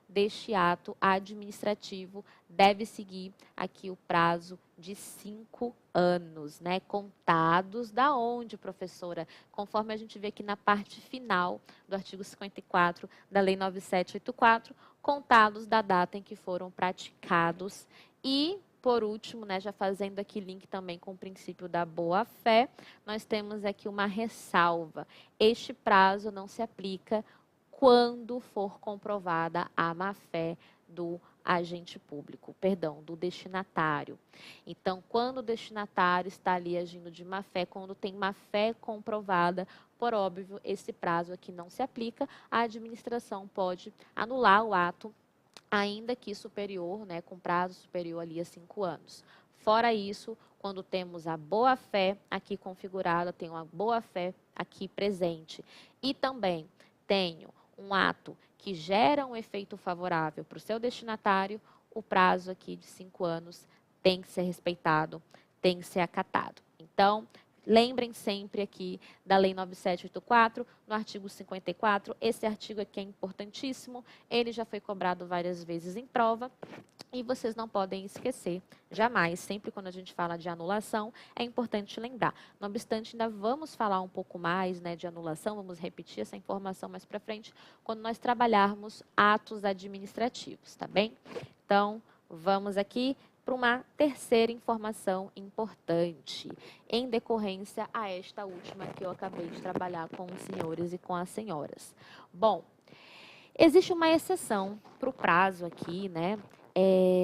A: deste ato administrativo deve seguir aqui o prazo de 5 anos, né? Contados da onde, professora? Conforme a gente vê aqui na parte final do artigo 54 da Lei 9784, contados da data em que foram praticados. E, por último, né, já fazendo aqui link também com o princípio da boa-fé, nós temos aqui uma ressalva. Este prazo não se aplica quando for comprovada a má-fé do agente público, perdão, do destinatário. Então, quando o destinatário está ali agindo de má-fé, quando tem má-fé comprovada, por óbvio, esse prazo aqui não se aplica, a administração pode anular o ato, ainda que superior, né, com prazo superior ali a 5 anos. Fora isso, quando temos a boa-fé aqui configurada, tenho a boa-fé aqui presente e também tenho um ato que gera um efeito favorável para o seu destinatário, o prazo aqui de 5 anos tem que ser respeitado, tem que ser acatado. Então, lembrem sempre aqui da Lei 9784, no artigo 54, esse artigo aqui é importantíssimo, ele já foi cobrado várias vezes em prova, e vocês não podem esquecer, jamais, sempre quando a gente fala de anulação, é importante lembrar. Não obstante, ainda vamos falar um pouco mais, né, de anulação, vamos repetir essa informação mais para frente, quando nós trabalharmos atos administrativos, tá bem? Então, vamos aqui para uma terceira informação importante, em decorrência a esta última que eu acabei de trabalhar com os senhores e com as senhoras. Bom, existe uma exceção para o prazo aqui, né,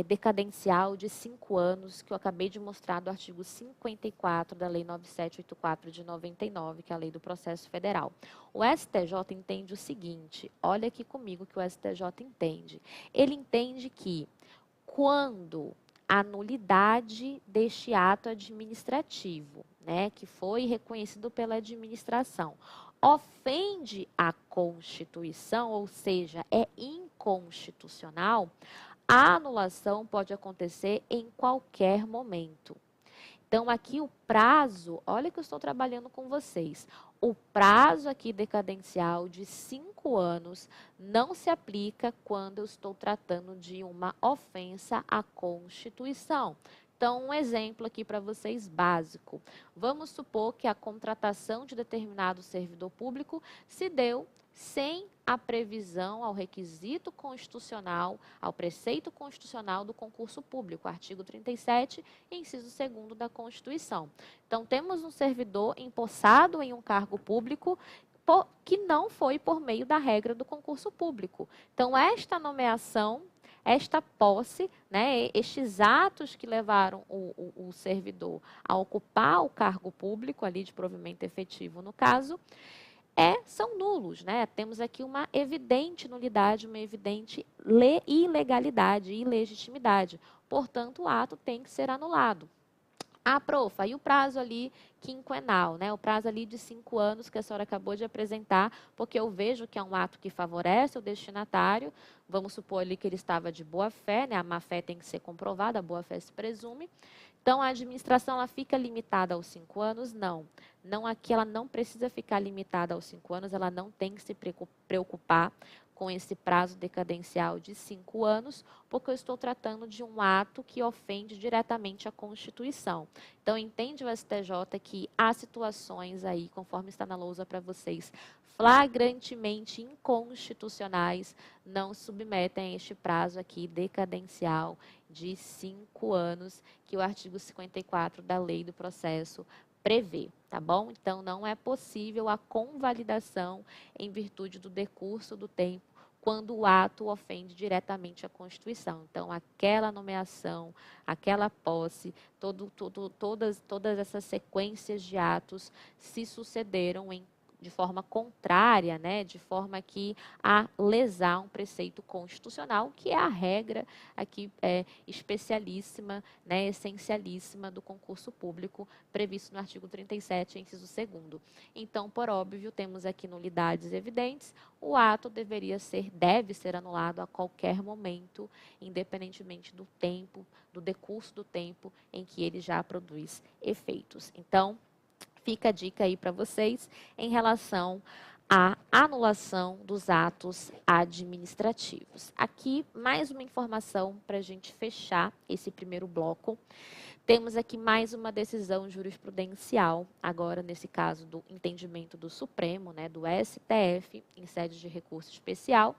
A: decadencial de 5 anos, que eu acabei de mostrar do artigo 54 da Lei 9784 de 99, que é a Lei do Processo Federal. O STJ entende o seguinte, olha aqui comigo que o STJ entende. Ele entende que quando a nulidade deste ato administrativo, né, que foi reconhecido pela administração, ofende a Constituição, ou seja, é inconstitucional, a anulação pode acontecer em qualquer momento. Então, aqui o prazo, olha que eu estou trabalhando com vocês, o prazo aqui decadencial de 5 anos não se aplica quando eu estou tratando de uma ofensa à Constituição. Então, um exemplo aqui para vocês básico. Vamos supor que a contratação de determinado servidor público se deu sem a previsão ao requisito constitucional, ao preceito constitucional do concurso público, artigo 37, inciso 2º da Constituição. Então, temos um servidor empossado em um cargo público que não foi por meio da regra do concurso público. Então, esta nomeação, esta posse, né, estes atos que levaram o servidor a ocupar o cargo público, ali de provimento efetivo no caso, são nulos, né? Temos aqui uma evidente nulidade, uma evidente ilegalidade, ilegitimidade. Portanto, o ato tem que ser anulado. Ah, prof, aí o prazo ali quinquenal, né? O prazo ali de 5 anos que a senhora acabou de apresentar, porque eu vejo que é um ato que favorece o destinatário, vamos supor ali que ele estava de boa-fé, né? A má-fé tem que ser comprovada, a boa-fé se presume. Então, a administração ela fica limitada aos 5 anos? Não. Não, aqui ela não precisa ficar limitada aos 5 anos, ela não tem que se preocupar com esse prazo decadencial de 5 anos, porque eu estou tratando de um ato que ofende diretamente a Constituição. Então, entende o STJ que há situações aí, conforme está na lousa para vocês, flagrantemente inconstitucionais, não submetem a este prazo aqui decadencial de 5 anos, que o artigo 54 da Lei do Processo prevê, tá bom? Então, não é possível a convalidação em virtude do decurso do tempo quando o ato ofende diretamente a Constituição. Então, aquela nomeação, aquela posse, todas essas sequências de atos se sucederam de forma contrária, né, de forma que a lesar um preceito constitucional, que é a regra aqui especialíssima, né, essencialíssima do concurso público, previsto no artigo 37, inciso 2º. Então, por óbvio, temos aqui nulidades evidentes, o ato deve ser anulado a qualquer momento, independentemente do tempo, do decurso do tempo em que ele já produz efeitos. Então, fica a dica aí para vocês em relação à anulação dos atos administrativos. Aqui, mais uma informação para a gente fechar esse primeiro bloco. Temos aqui mais uma decisão jurisprudencial, agora nesse caso do entendimento do Supremo, né, do STF, em sede de recurso especial.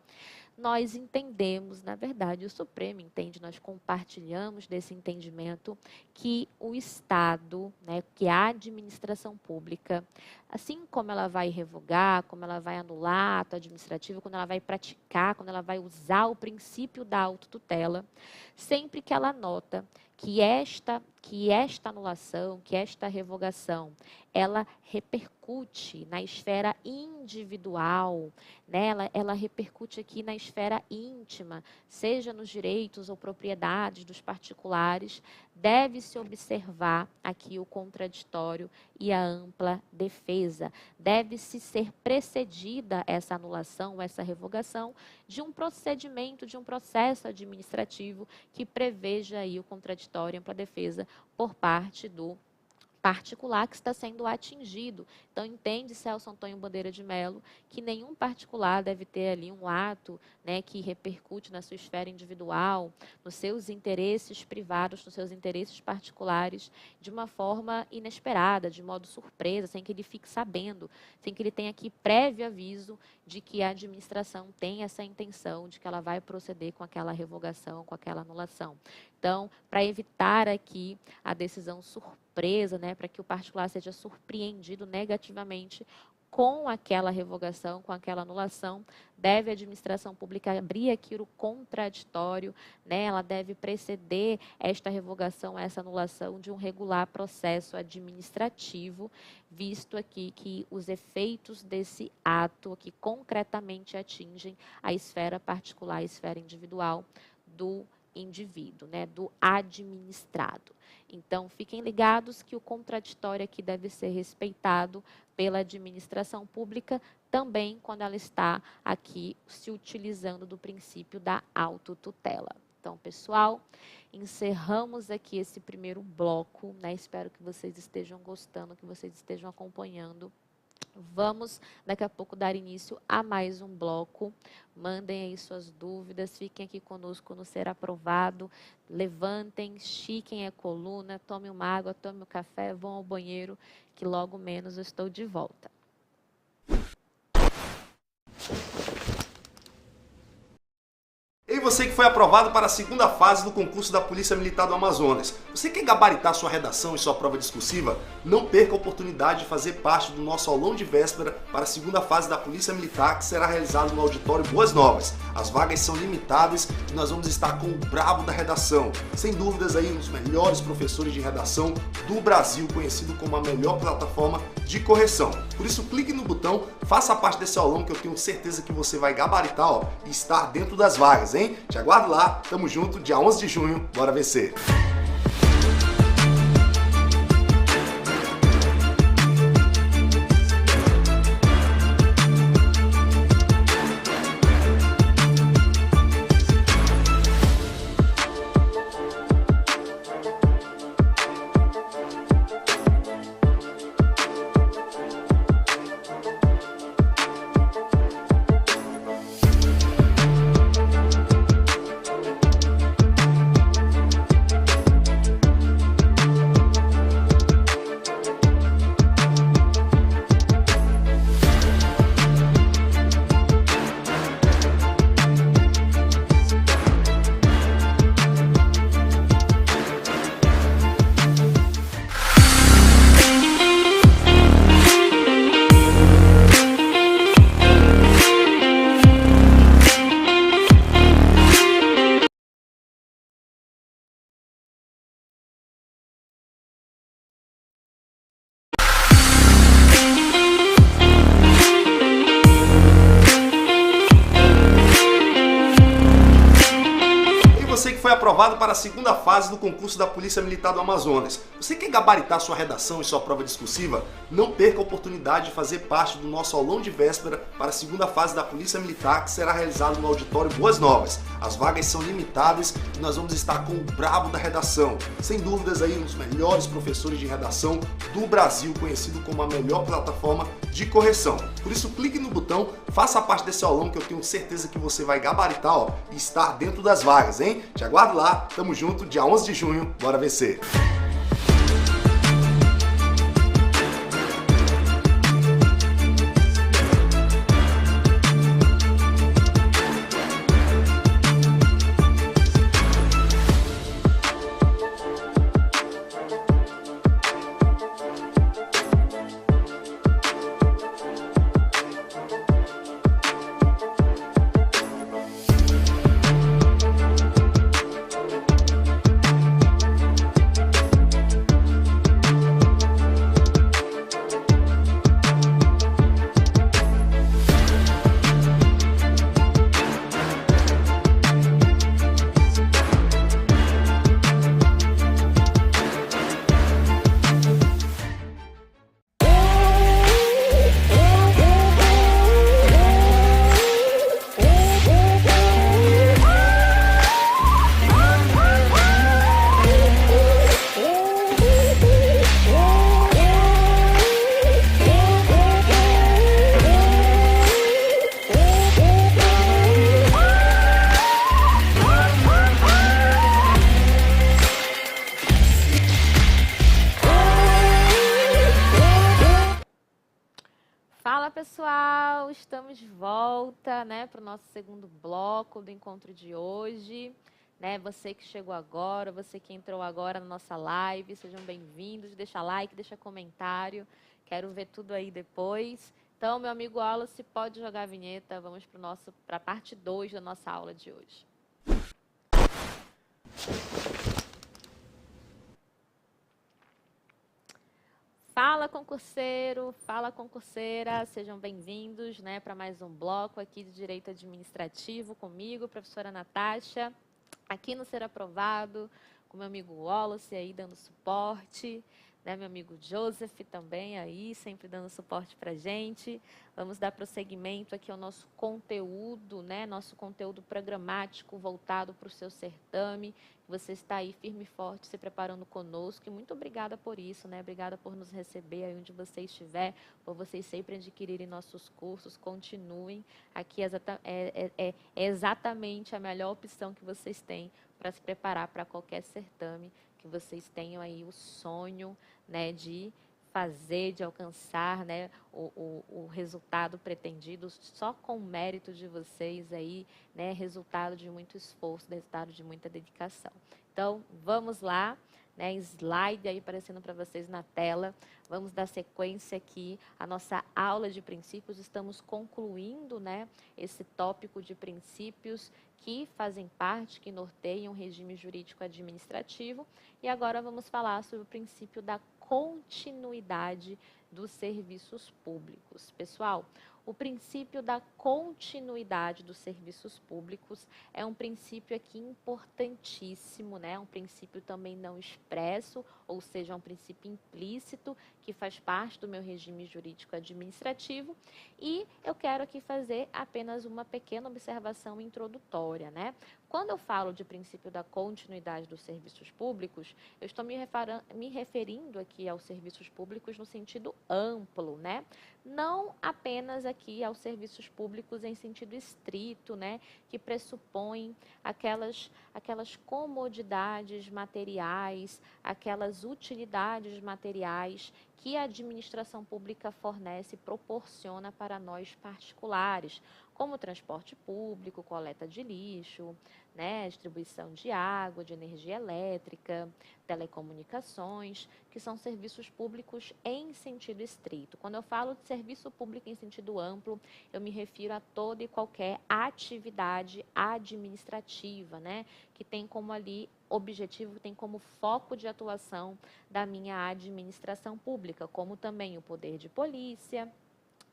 A: Nós entendemos, na verdade, o Supremo entende, nós compartilhamos desse entendimento que o Estado, né, que a administração pública, assim como ela vai revogar, como ela vai anular ato administrativo, quando ela vai praticar, quando ela vai usar o princípio da autotutela, sempre que ela nota que esta anulação, que esta revogação, ela repercute na esfera individual, né? Ela repercute aqui na esfera íntima, seja nos direitos ou propriedades dos particulares, deve-se observar aqui o contraditório e a ampla defesa. Deve-se ser precedida essa anulação, essa revogação, de um procedimento, de um processo administrativo que preveja aí o contraditório e ampla defesa por parte do particular que está sendo atingido. Então, entende, Celso Antônio Bandeira de Mello, que nenhum particular deve ter ali um ato, né, que repercute na sua esfera individual, nos seus interesses privados, nos seus interesses particulares, de uma forma inesperada, de modo surpresa, sem que ele fique sabendo, sem que ele tenha aqui prévio aviso de que a administração tem essa intenção, de que ela vai proceder com aquela revogação, com aquela anulação. Então, para evitar aqui a decisão surpresa, né, para que o particular seja surpreendido negativamente com aquela revogação, com aquela anulação, deve a administração pública abrir aqui o contraditório, né, ela deve preceder esta revogação, essa anulação de um regular processo administrativo, visto aqui que os efeitos desse ato que concretamente atingem a esfera particular, a esfera individual do indivíduo, né, do administrado. Então, fiquem ligados que o contraditório aqui deve ser respeitado pela administração pública, também quando ela está aqui se utilizando do princípio da autotutela. Então, pessoal, encerramos aqui esse primeiro bloco, né? Espero que vocês estejam gostando, que vocês estejam acompanhando. Vamos, daqui a pouco, dar início a mais um bloco. Mandem aí suas dúvidas, fiquem aqui conosco no Ser Aprovado. Levantem, estiquem a coluna, tomem uma água, tomem um café, vão ao banheiro, que logo menos eu estou de volta.
B: E você que foi aprovado para a segunda fase do concurso da Polícia Militar do Amazonas. Você quer gabaritar sua redação e sua prova discursiva? Não perca a oportunidade de fazer parte do nosso aulão de véspera para a segunda fase da Polícia Militar, que será realizado no auditório Boas Novas. As vagas são limitadas e nós vamos estar com o brabo da redação. Sem dúvidas aí, um dos melhores professores de redação do Brasil, conhecido como a melhor plataforma de correção. Por isso, clique no botão, faça parte desse aulão que eu tenho certeza que você vai gabaritar, ó, e estar dentro das vagas, hein? Te aguardo lá, tamo junto, dia 11 de junho, bora vencer! foi aprovado para a segunda fase do concurso da Polícia Militar do Amazonas. Você quer gabaritar sua redação e sua prova discursiva? Não perca a oportunidade de fazer parte do nosso aulão de véspera para a segunda fase da Polícia Militar, que será realizado no auditório Boas Novas. As vagas são limitadas e nós vamos estar com o brabo da redação. Sem dúvidas aí, um dos melhores professores de redação do Brasil, conhecido como a melhor plataforma de correção. Por isso, clique no botão, faça parte desse aulão que eu tenho certeza que você vai gabaritar, ó, e estar dentro das vagas, hein? Te aguardo lá, tamo junto, dia 11 de junho, bora vencer!
A: Fala pessoal, estamos de volta, né, para o nosso segundo bloco do encontro de hoje, né? Você que chegou agora, você que entrou agora na nossa live, sejam bem-vindos. Deixa like, deixa comentário, quero ver tudo aí depois. Então, meu amigo Wallace, pode jogar a vinheta, vamos para a parte 2 da nossa aula de hoje. Fala concurseiro, fala concurseira, sejam bem-vindos, né, para mais um bloco aqui de Direito Administrativo comigo, professora Natasha, aqui no Ser Aprovado, com meu amigo Wallace aí dando suporte, né, meu amigo Joseph também aí, sempre dando suporte para a gente. Vamos dar prosseguimento aqui ao nosso conteúdo, né, nosso conteúdo programático voltado para o seu certame. Você está aí firme e forte, se preparando conosco, e muito obrigada por isso, né? Obrigada por nos receber aí onde você estiver, por vocês sempre adquirirem nossos cursos, continuem. Aqui é exatamente a melhor opção que vocês têm para se preparar para qualquer certame, que vocês tenham aí o sonho, né, de fazer, de alcançar, né, o resultado pretendido só com o mérito de vocês aí, né, resultado de muito esforço, resultado de muita dedicação. Então, vamos lá, né, slide aí aparecendo para vocês na tela. Vamos dar sequência aqui à nossa aula de princípios. Estamos concluindo, né, esse tópico de princípios que fazem parte, que norteiam o regime jurídico administrativo. E agora vamos falar sobre o princípio da continuidade dos serviços públicos. Pessoal, o princípio da continuidade dos serviços públicos é um princípio aqui importantíssimo, né? Um princípio também não expresso, ou seja, um princípio implícito que faz parte do meu regime jurídico administrativo. E eu quero aqui fazer apenas uma pequena observação introdutória, né? Quando eu falo de princípio da continuidade dos serviços públicos, eu estou me referindo aqui aos serviços públicos no sentido amplo, né? Não apenas aqui aos serviços públicos em sentido estrito, né? Que pressupõem aquelas comodidades materiais, aquelas utilidades materiais que a administração pública fornece e proporciona para nós particulares, como transporte público, coleta de lixo, né, distribuição de água, de energia elétrica, telecomunicações, que são serviços públicos em sentido estrito. Quando eu falo de serviço público em sentido amplo, eu me refiro a toda e qualquer atividade administrativa, né, que tem como ali objetivo, tem como foco de atuação da minha administração pública, como também o poder de polícia,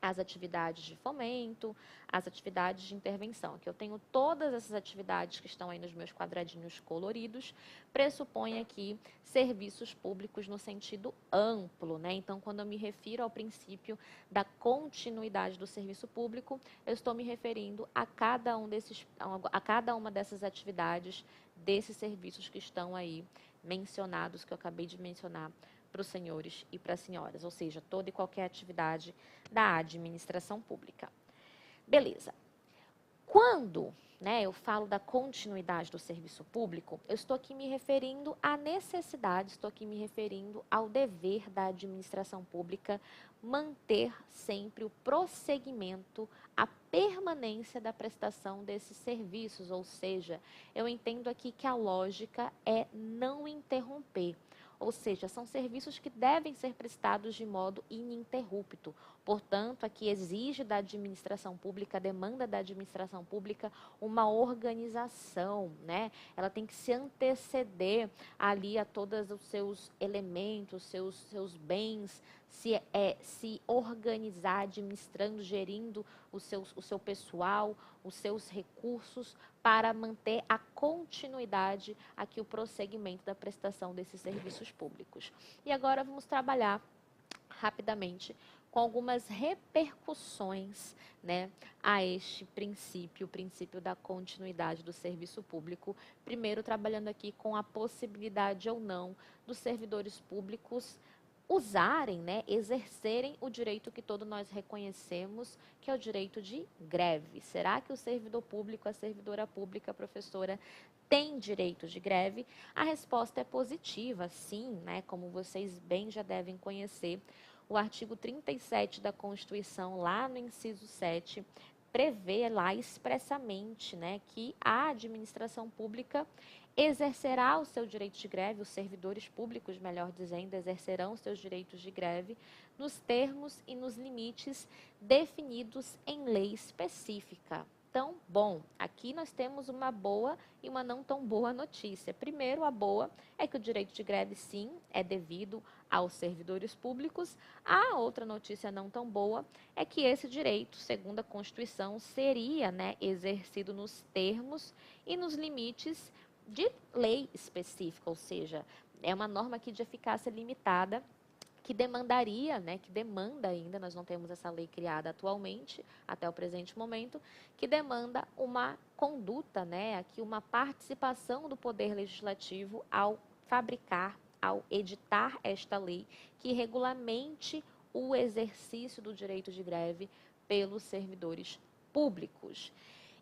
A: as atividades de fomento, as atividades de intervenção. Aqui eu tenho todas essas atividades que estão aí nos meus quadradinhos coloridos, pressupõe aqui serviços públicos no sentido amplo, né? Então, quando eu me refiro ao princípio da continuidade do serviço público, eu estou me referindo a cada uma dessas atividades, desses serviços que estão aí mencionados, que eu acabei de mencionar para os senhores e para as senhoras, ou seja, toda e qualquer atividade da administração pública. Beleza. Quando, né, eu falo da continuidade do serviço público, eu estou aqui me referindo à necessidade, estou aqui me referindo ao dever da administração pública manter sempre o prosseguimento, a permanência da prestação desses serviços, ou seja, eu entendo aqui que a lógica é não interromper. Ou seja, são serviços que devem ser prestados de modo ininterrupto. Portanto, aqui exige da administração pública, demanda da administração pública uma organização, né? Ela tem que se anteceder ali a todos os seus elementos, seus bens, se organizar, administrando, gerindo o seu pessoal, os seus recursos, para manter a continuidade, aqui o prosseguimento da prestação desses serviços públicos. E agora vamos trabalhar rapidamente com algumas repercussões, né, a este princípio, o princípio da continuidade do serviço público. Primeiro, trabalhando aqui com a possibilidade ou não dos servidores públicos usarem, né, exercerem o direito que todos nós reconhecemos, que é o direito de greve. Será que o servidor público, a servidora pública, a professora, tem direito de greve? A resposta é positiva, sim, né, como vocês bem já devem conhecer. O artigo 37 da Constituição, lá no inciso 7, prevê lá expressamente, né, que a administração pública exercerá o seu direito de greve, os servidores públicos, melhor dizendo, exercerão os seus direitos de greve nos termos e nos limites definidos em lei específica. Então, bom, aqui nós temos uma boa e uma não tão boa notícia. Primeiro, a boa é que o direito de greve, sim, é devido aos servidores públicos. A outra notícia não tão boa é que esse direito, segundo a Constituição, seria, né, exercido nos termos e nos limites de lei específica, ou seja, é uma norma aqui de eficácia limitada, que demandaria, né, que demanda ainda, nós não temos essa lei criada atualmente, até o presente momento, que demanda uma conduta, né, aqui uma participação do Poder Legislativo ao fabricar, ao editar esta lei, que regulamente o exercício do direito de greve pelos servidores públicos.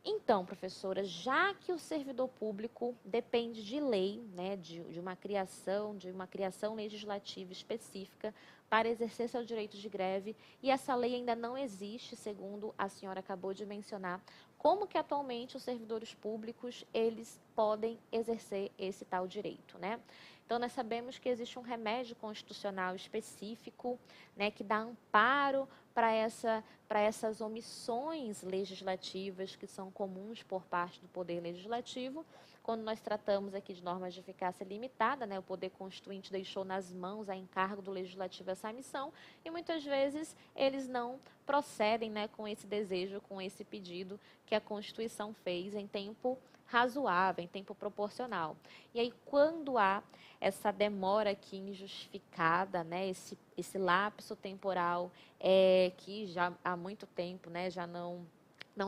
A: Então, professora, já que o servidor público depende de lei, né, de uma criação legislativa específica para exercer seu direito de greve, e essa lei ainda não existe, segundo a senhora acabou de mencionar, como que atualmente os servidores públicos, eles podem exercer esse tal direito, né? Então, nós sabemos que existe um remédio constitucional específico, né, que dá amparo para essas omissões legislativas que são comuns por parte do Poder Legislativo. Quando nós tratamos aqui de normas de eficácia limitada, né, o Poder Constituinte deixou nas mãos a encargo do Legislativo essa missão, e muitas vezes eles não procedem, né, com esse desejo, com esse pedido que a Constituição fez em tempo razoável, em tempo proporcional. E aí, quando há essa demora aqui injustificada, né, esse lapso temporal que já há muito tempo, né, já não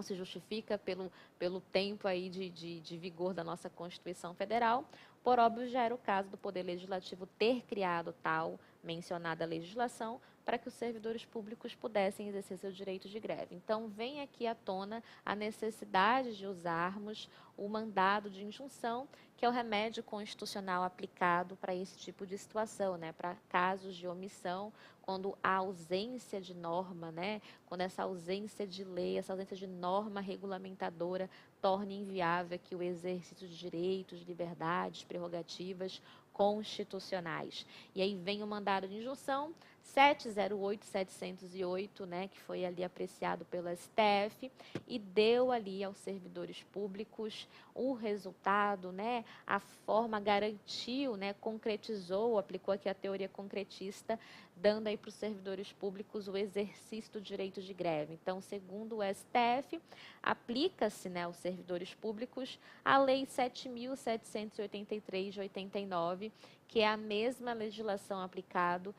A: se justifica pelo tempo aí de vigor da nossa Constituição Federal, por óbvio já era o caso do Poder Legislativo ter criado tal mencionada legislação para que os servidores públicos pudessem exercer seu direito de greve. Então, vem aqui à tona a necessidade de usarmos o mandado de injunção, que é o remédio constitucional aplicado para esse tipo de situação, né, para casos de omissão, quando a ausência de norma, né, quando essa ausência de lei, essa ausência de norma regulamentadora torna inviável aqui o exercício de direitos, liberdades, prerrogativas constitucionais. E aí vem o mandado de injunção, 708.708, né, que foi ali apreciado pelo STF e deu ali aos servidores públicos o resultado, né, a forma garantiu, né, concretizou, aplicou aqui a teoria concretista, dando aí para os servidores públicos o exercício do direito de greve. Então, segundo o STF, aplica-se, né, aos servidores públicos a Lei 7.783 de 89, que é a mesma legislação aplicável,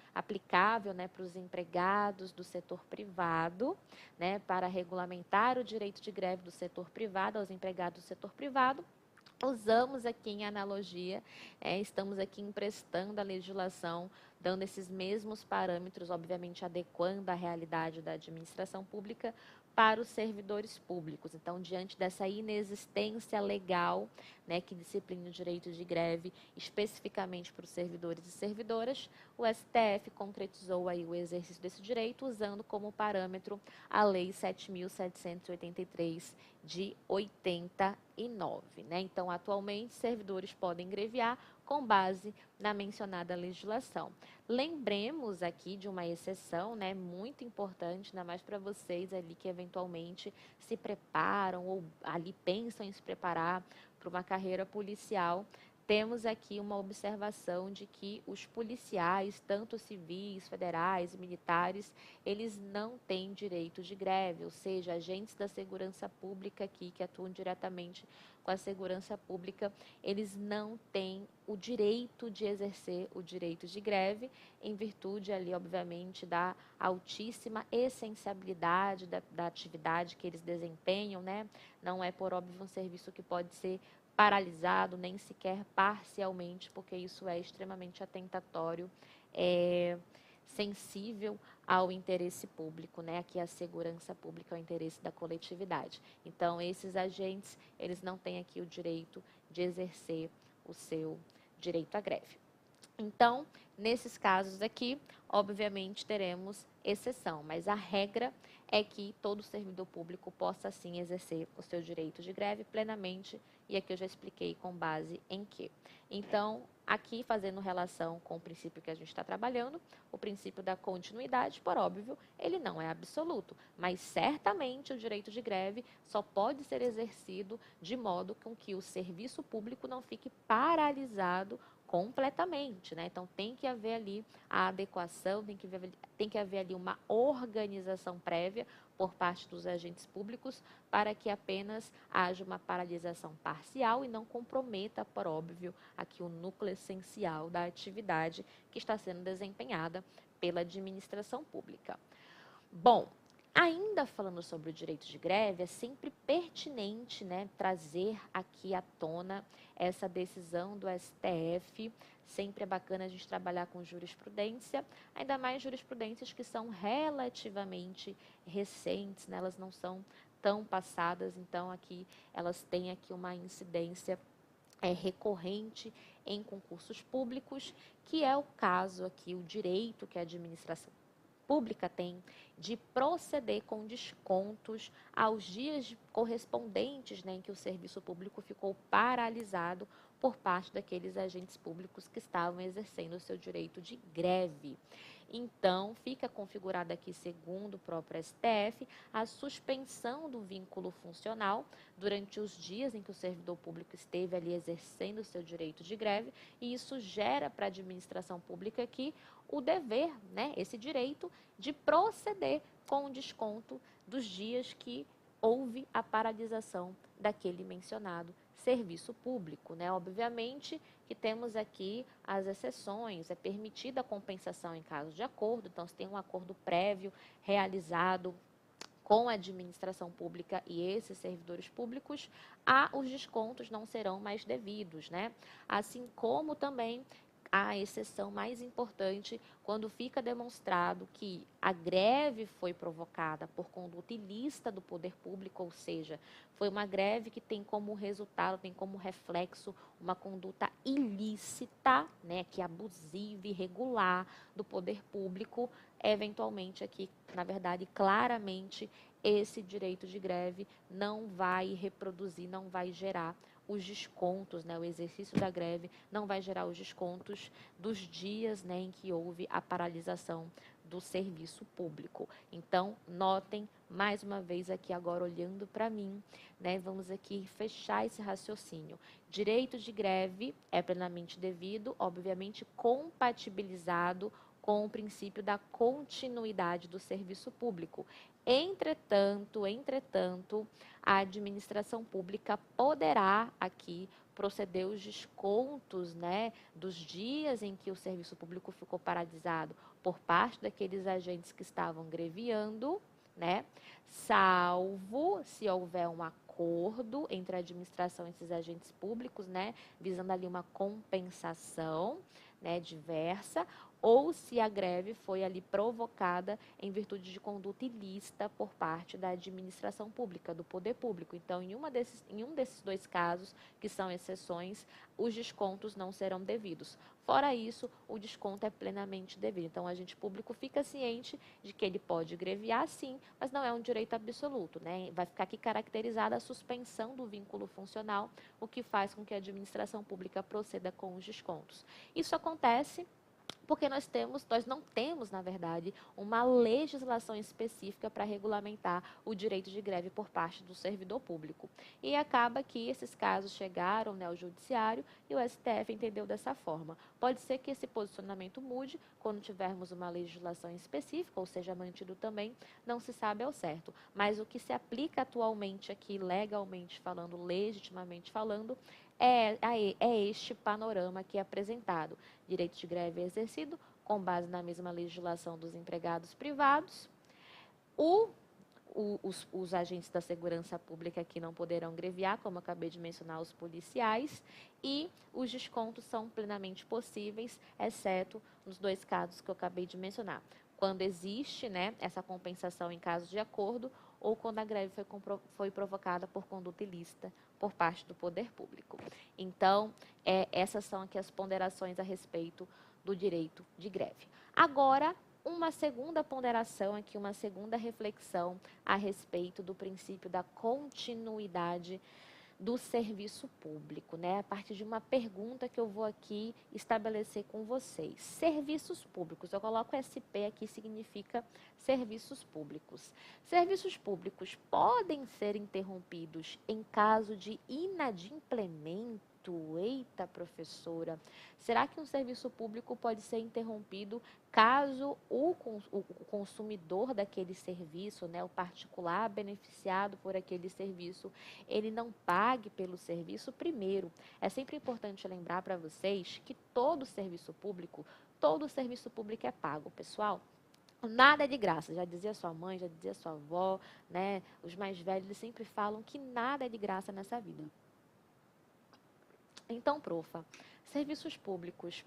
A: né, para os empregados do setor privado, né, para regulamentar o direito de greve do setor privado aos empregados do setor privado. Usamos aqui em analogia, estamos aqui emprestando a legislação, dando esses mesmos parâmetros, obviamente adequando a realidade da administração pública para os servidores públicos. Então, diante dessa inexistência legal, né, que disciplina o direito de greve especificamente para os servidores e servidoras, o STF concretizou aí o exercício desse direito usando como parâmetro a Lei 7.783 de 89, né? Então, atualmente, servidores podem greviar com base na mencionada legislação. Lembremos aqui de uma exceção, né, muito importante, ainda mais para vocês ali que eventualmente se preparam ou ali pensam em se preparar para uma carreira policial. Temos aqui uma observação de que os policiais, tanto civis, federais e militares, eles não têm direito de greve, ou seja, agentes da segurança pública aqui que atuam diretamente com a segurança pública, eles não têm o direito de exercer o direito de greve, em virtude ali, obviamente, da altíssima essenciabilidade da atividade que eles desempenham, né? Não é, por óbvio, um serviço que pode ser paralisado, nem sequer parcialmente, porque isso é extremamente atentatório, sensível ao interesse público, né? Aqui a segurança pública é o interesse da coletividade. Então, esses agentes, eles não têm aqui o direito de exercer o seu direito à greve. Então, nesses casos aqui, obviamente teremos exceção, mas a regra é que todo servidor público possa sim exercer o seu direito de greve plenamente, e aqui eu já expliquei com base em quê. Então, aqui fazendo relação com o princípio que a gente está trabalhando, o princípio da continuidade, por óbvio, ele não é absoluto, mas certamente o direito de greve só pode ser exercido de modo com que o serviço público não fique paralisado completamente, né? Então, tem que haver ali a adequação, tem que haver ali uma organização prévia por parte dos agentes públicos para que apenas haja uma paralisação parcial e não comprometa, por óbvio, aqui o núcleo essencial da atividade que está sendo desempenhada pela administração pública. Bom, ainda falando sobre o direito de greve, é sempre pertinente, né, trazer aqui à tona essa decisão do STF. Sempre é bacana a gente trabalhar com jurisprudência, ainda mais jurisprudências que são relativamente recentes, né, elas não são tão passadas, então aqui elas têm aqui uma incidência recorrente em concursos públicos, que é o caso aqui, o direito que a administração pública tem de proceder com descontos aos dias correspondentes, né, em que o serviço público ficou paralisado por parte daqueles agentes públicos que estavam exercendo o seu direito de greve. Então, fica configurada aqui, segundo o próprio STF, a suspensão do vínculo funcional durante os dias em que o servidor público esteve ali exercendo o seu direito de greve, e isso gera para a administração pública aqui o dever, né, esse direito de proceder com o desconto dos dias que houve a paralisação daquele mencionado serviço público, né? Obviamente que temos aqui as exceções, é permitida a compensação em caso de acordo, então se tem um acordo prévio realizado com a administração pública e esses servidores públicos, os descontos não serão mais devidos, né? Assim como também a exceção mais importante quando fica demonstrado que a greve foi provocada por conduta ilícita do poder público, ou seja, foi uma greve que tem como resultado, tem como reflexo uma conduta ilícita, né, que é abusiva, irregular do poder público, eventualmente aqui, na verdade, claramente, esse direito de greve não vai reproduzir, não vai gerar os descontos, né, o exercício da greve não vai gerar os descontos dos dias, né, em que houve a paralisação do serviço público. Então, notem, mais uma vez aqui agora olhando para mim, né, vamos aqui fechar esse raciocínio. Direito de greve é plenamente devido, obviamente compatibilizado com o princípio da continuidade do serviço público. Entretanto, a administração pública poderá aqui proceder os descontos, né, dos dias em que o serviço público ficou paralisado por parte daqueles agentes que estavam greviando, né, salvo se houver um acordo entre a administração e esses agentes públicos, né, visando ali uma compensação, né, diversa, ou se a greve foi ali provocada em virtude de conduta ilícita por parte da administração pública, do poder público. Então, em um desses dois casos, que são exceções, os descontos não serão devidos. Fora isso, o desconto é plenamente devido. Então, o agente público fica ciente de que ele pode greviar, sim, mas não é um direito absoluto, né? Vai ficar aqui caracterizada a suspensão do vínculo funcional, o que faz com que a administração pública proceda com os descontos. Isso acontece porque nós não temos, na verdade, uma legislação específica para regulamentar o direito de greve por parte do servidor público. E acaba que esses casos chegaram, né, ao judiciário e o STF entendeu dessa forma. Pode ser que esse posicionamento mude quando tivermos uma legislação específica, ou seja, mantido também, não se sabe ao certo. Mas o que se aplica atualmente aqui, legalmente falando, legitimamente falando, é este panorama aqui apresentado. Direito de greve é exercido com base na mesma legislação dos empregados privados. Os agentes da segurança pública aqui não poderão greviar, como eu acabei de mencionar, os policiais, e os descontos são plenamente possíveis, exceto nos dois casos que eu acabei de mencionar. Quando existe, né, essa compensação em caso de acordo, ou quando a greve foi provocada por conduta ilícita por parte do poder público. Então, essas são aqui as ponderações a respeito do direito de greve. Agora, uma segunda ponderação aqui, uma segunda reflexão a respeito do princípio da continuidade do serviço público, né? A partir de uma pergunta que eu vou aqui estabelecer com vocês. Serviços públicos, eu coloco SP aqui, significa serviços públicos. Serviços públicos podem ser interrompidos em caso de inadimplemento? Eita, professora, será que um serviço público pode ser interrompido caso o consumidor daquele serviço, né, o particular beneficiado por aquele serviço, ele não pague pelo serviço? Primeiro, é sempre importante lembrar para vocês que todo serviço público é pago, pessoal. Nada é de graça, já dizia sua mãe, já dizia sua avó, né? Os mais velhos eles sempre falam que nada é de graça nessa vida. Então, profa, serviços públicos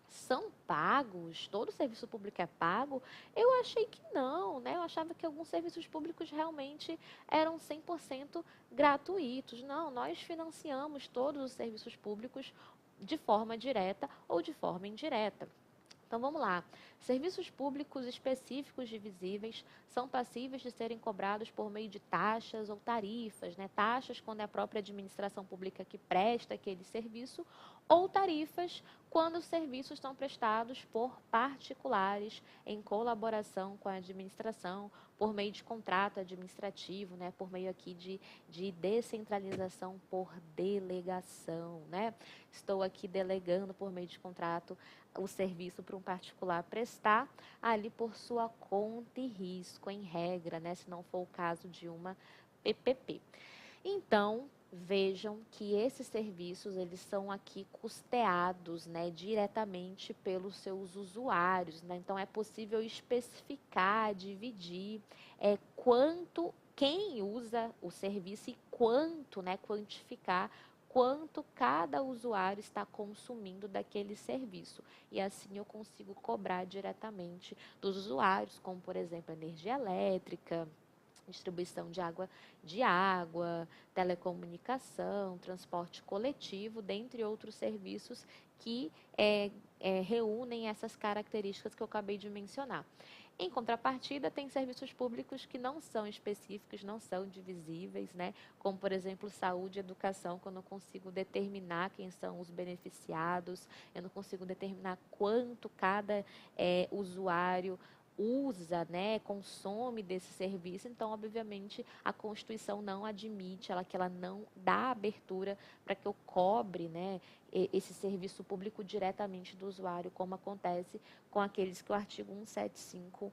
A: são pagos? Todo serviço público é pago? Eu achei que não, né? Eu achava que alguns serviços públicos realmente eram 100% gratuitos. Não, nós financiamos todos os serviços públicos de forma direta ou de forma indireta. Então, vamos lá. Serviços públicos específicos divisíveis são passíveis de serem cobrados por meio de taxas ou tarifas, né? Taxas quando é a própria administração pública que presta aquele serviço, ou tarifas quando os serviços são prestados por particulares em colaboração com a administração, por meio de contrato administrativo, né? Por meio aqui de descentralização por delegação, né? Estou aqui delegando por meio de contrato o serviço para um particular prestar ali por sua conta e risco, em regra, né? Se não for o caso de uma PPP. Então, vejam que esses serviços, eles são aqui custeados, né, diretamente pelos seus usuários, né? Então, é possível especificar, dividir quem usa o serviço e quanto, né, quantificar quanto cada usuário está consumindo daquele serviço. E assim eu consigo cobrar diretamente dos usuários, como, por exemplo, energia elétrica, distribuição de água, telecomunicação, transporte coletivo, dentre outros serviços que reúnem essas características que eu acabei de mencionar. Em contrapartida, tem serviços públicos que não são específicos, não são divisíveis, né? Como, por exemplo, saúde e educação, que eu não consigo determinar quem são os beneficiados, eu não consigo determinar quanto cada usuário usa, né, consome desse serviço. Então, obviamente, a Constituição não admite, que ela não dá abertura para que eu cobre, né, esse serviço público diretamente do usuário, como acontece com aqueles que o artigo 175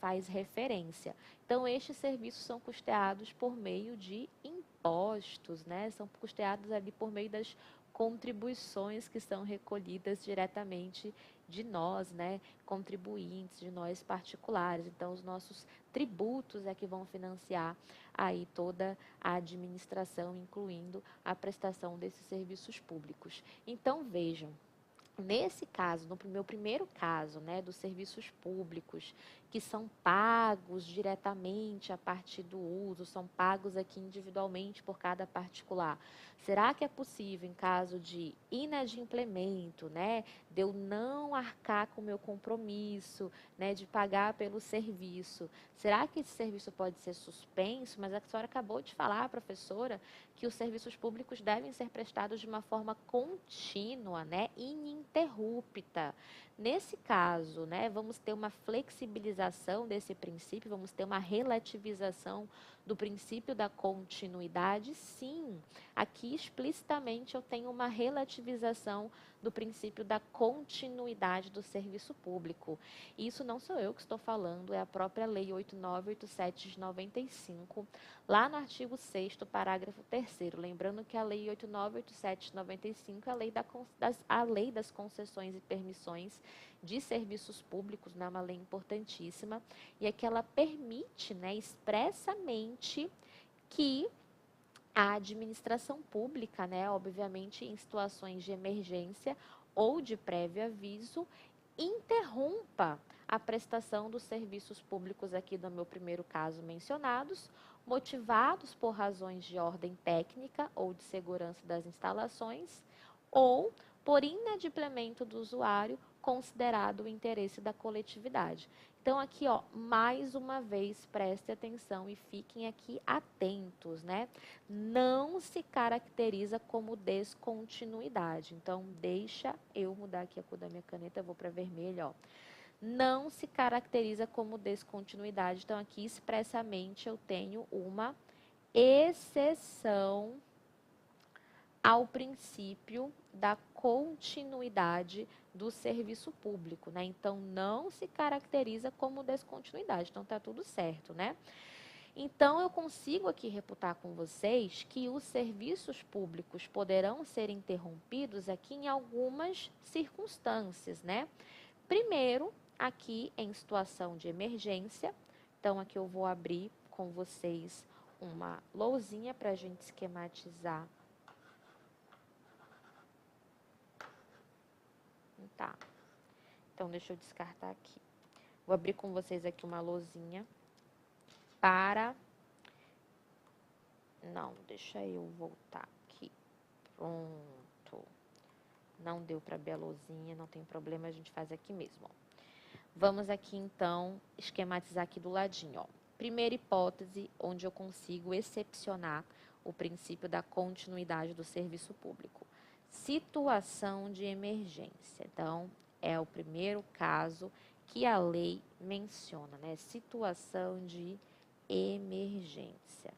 A: faz referência. Então, estes serviços são custeados por meio de impostos, né? São custeados ali por meio das contribuições que são recolhidas diretamente de nós, né, contribuintes, de nós particulares. Então, os nossos tributos é que vão financiar aí toda a administração, incluindo a prestação desses serviços públicos. Então, vejam, nesse caso, no meu primeiro caso, né, dos serviços públicos que são pagos diretamente a partir do uso, são pagos aqui individualmente por cada particular. Será que é possível, em caso de inadimplemento, né, de eu não arcar com o meu compromisso, né, de pagar pelo serviço, será que esse serviço pode ser suspenso? Mas a senhora acabou de falar, professora, que os serviços públicos devem ser prestados de uma forma contínua, né, ininterrupta. Nesse caso, né, vamos ter uma flexibilização desse princípio, vamos ter uma relativização do princípio da continuidade? Sim, aqui explicitamente eu tenho uma relativização do princípio da continuidade do serviço público. Isso não sou eu que estou falando, é a própria Lei 8987 de 95, lá no artigo 6º, parágrafo 3º. Lembrando que a Lei 8987 de 95 é a lei das concessões e permissões de serviços públicos, né, uma lei importantíssima, e é que ela permite, né, expressamente que a administração pública, né, obviamente em situações de emergência ou de prévio aviso, interrompa a prestação dos serviços públicos aqui do meu primeiro caso mencionados, motivados por razões de ordem técnica ou de segurança das instalações, ou por inadimplemento do usuário, considerado o interesse da coletividade. Então, aqui, ó, mais uma vez, preste atenção e fiquem aqui atentos, né? Não se caracteriza como descontinuidade. Então, deixa eu mudar aqui a cor da minha caneta, eu vou para vermelho, ó. Não se caracteriza como descontinuidade. Então, aqui, expressamente, eu tenho uma exceção ao princípio da continuidade do serviço público, né? Então, não se caracteriza como descontinuidade. Então, tá tudo certo, né? Então, eu consigo aqui reputar com vocês que os serviços públicos poderão ser interrompidos aqui em algumas circunstâncias, né? Primeiro, aqui em situação de emergência. Então, aqui eu vou abrir com vocês uma lousinha para a gente esquematizar. Tá. Então, deixa eu descartar aqui. Vou abrir com vocês aqui uma lousinha para... Não, deixa eu voltar aqui. Pronto. Não deu para abrir a lousinha, não tem problema, a gente faz aqui mesmo, ó. Vamos aqui, então, esquematizar aqui do ladinho, ó. Primeira hipótese, onde eu consigo excepcionar o princípio da continuidade do serviço público. Situação de emergência. Então, é o primeiro caso que a lei menciona, né? Situação de emergência.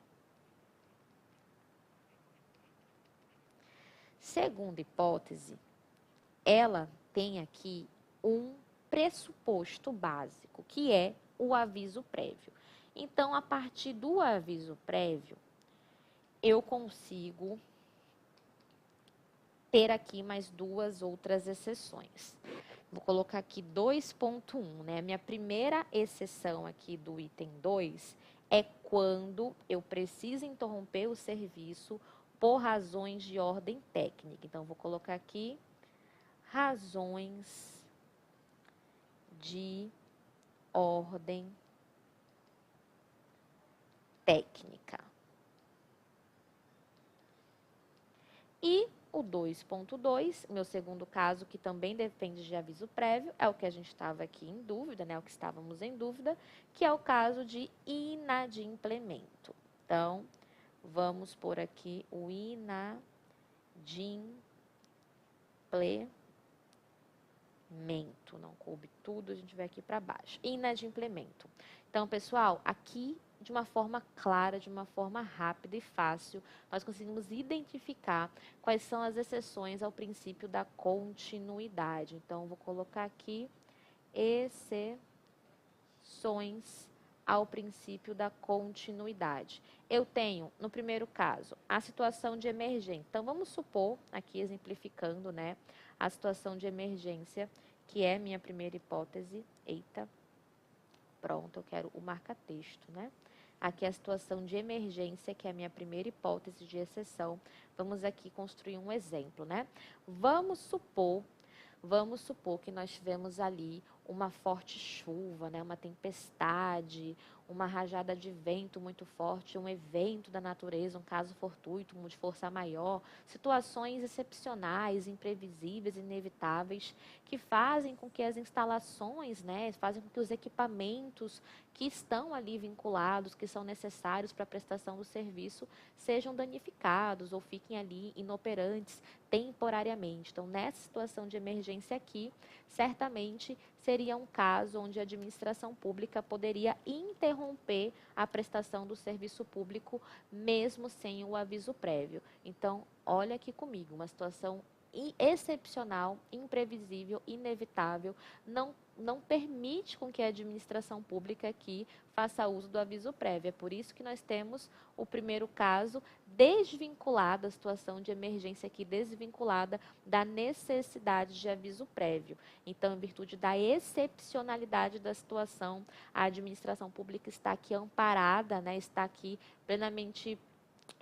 A: Segunda hipótese, ela tem aqui um pressuposto básico, que é o aviso prévio. Então, a partir do aviso prévio, eu consigo ter aqui mais duas outras exceções. Vou colocar aqui 2.1, né? A minha primeira exceção aqui do item 2 é quando eu preciso interromper o serviço por razões de ordem técnica. Então, vou colocar aqui razões de ordem técnica. E o 2.2, meu segundo caso, que também depende de aviso prévio, é o que a gente estava aqui em dúvida, né? O que estávamos em dúvida, que é o caso de inadimplemento. Então, vamos por aqui o inadimplemento. Não coube tudo, a gente vai aqui para baixo. Inadimplemento. Então, pessoal, aqui de uma forma clara, de uma forma rápida e fácil, nós conseguimos identificar quais são as exceções ao princípio da continuidade. Então, vou colocar aqui exceções ao princípio da continuidade. Eu tenho, no primeiro caso, a situação de emergência. Então, vamos supor, aqui exemplificando, né, a situação de emergência, que é minha primeira hipótese. Eita, pronto, eu quero o marca-texto, né? Aqui é a situação de emergência, que é a minha primeira hipótese de exceção. Vamos aqui construir um exemplo, né? Vamos supor que nós tivemos ali uma forte chuva, né, uma tempestade, uma rajada de vento muito forte, um evento da natureza, um caso fortuito, de força maior, situações excepcionais, imprevisíveis, inevitáveis, que fazem com que as instalações, né, fazem com que os equipamentos que estão ali vinculados, que são necessários para a prestação do serviço, sejam danificados ou fiquem ali inoperantes temporariamente. Então, nessa situação de emergência aqui, certamente seria um caso onde a administração pública poderia interromper a prestação do serviço público, mesmo sem o aviso prévio. Então, olha aqui comigo, uma situação excepcional, imprevisível, inevitável, não permite com que a administração pública aqui faça uso do aviso prévio. É por isso que nós temos o primeiro caso desvinculado, a situação de emergência aqui desvinculada da necessidade de aviso prévio. Então, em virtude da excepcionalidade da situação, a administração pública está aqui amparada, né, está aqui plenamente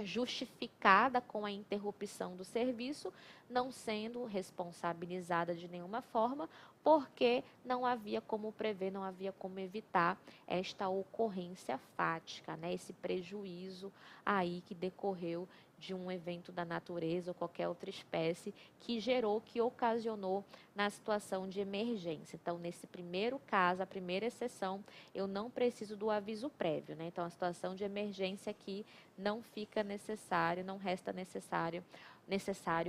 A: justificada com a interrupção do serviço, não sendo responsabilizada de nenhuma forma, porque não havia como prever, não havia como evitar esta ocorrência fática, né? Esse prejuízo aí que decorreu de um evento da natureza ou qualquer outra espécie que gerou, que ocasionou na situação de emergência. Então, nesse primeiro caso, a primeira exceção, eu não preciso do aviso prévio, né? Então, a situação de emergência aqui não fica necessário, não resta necessário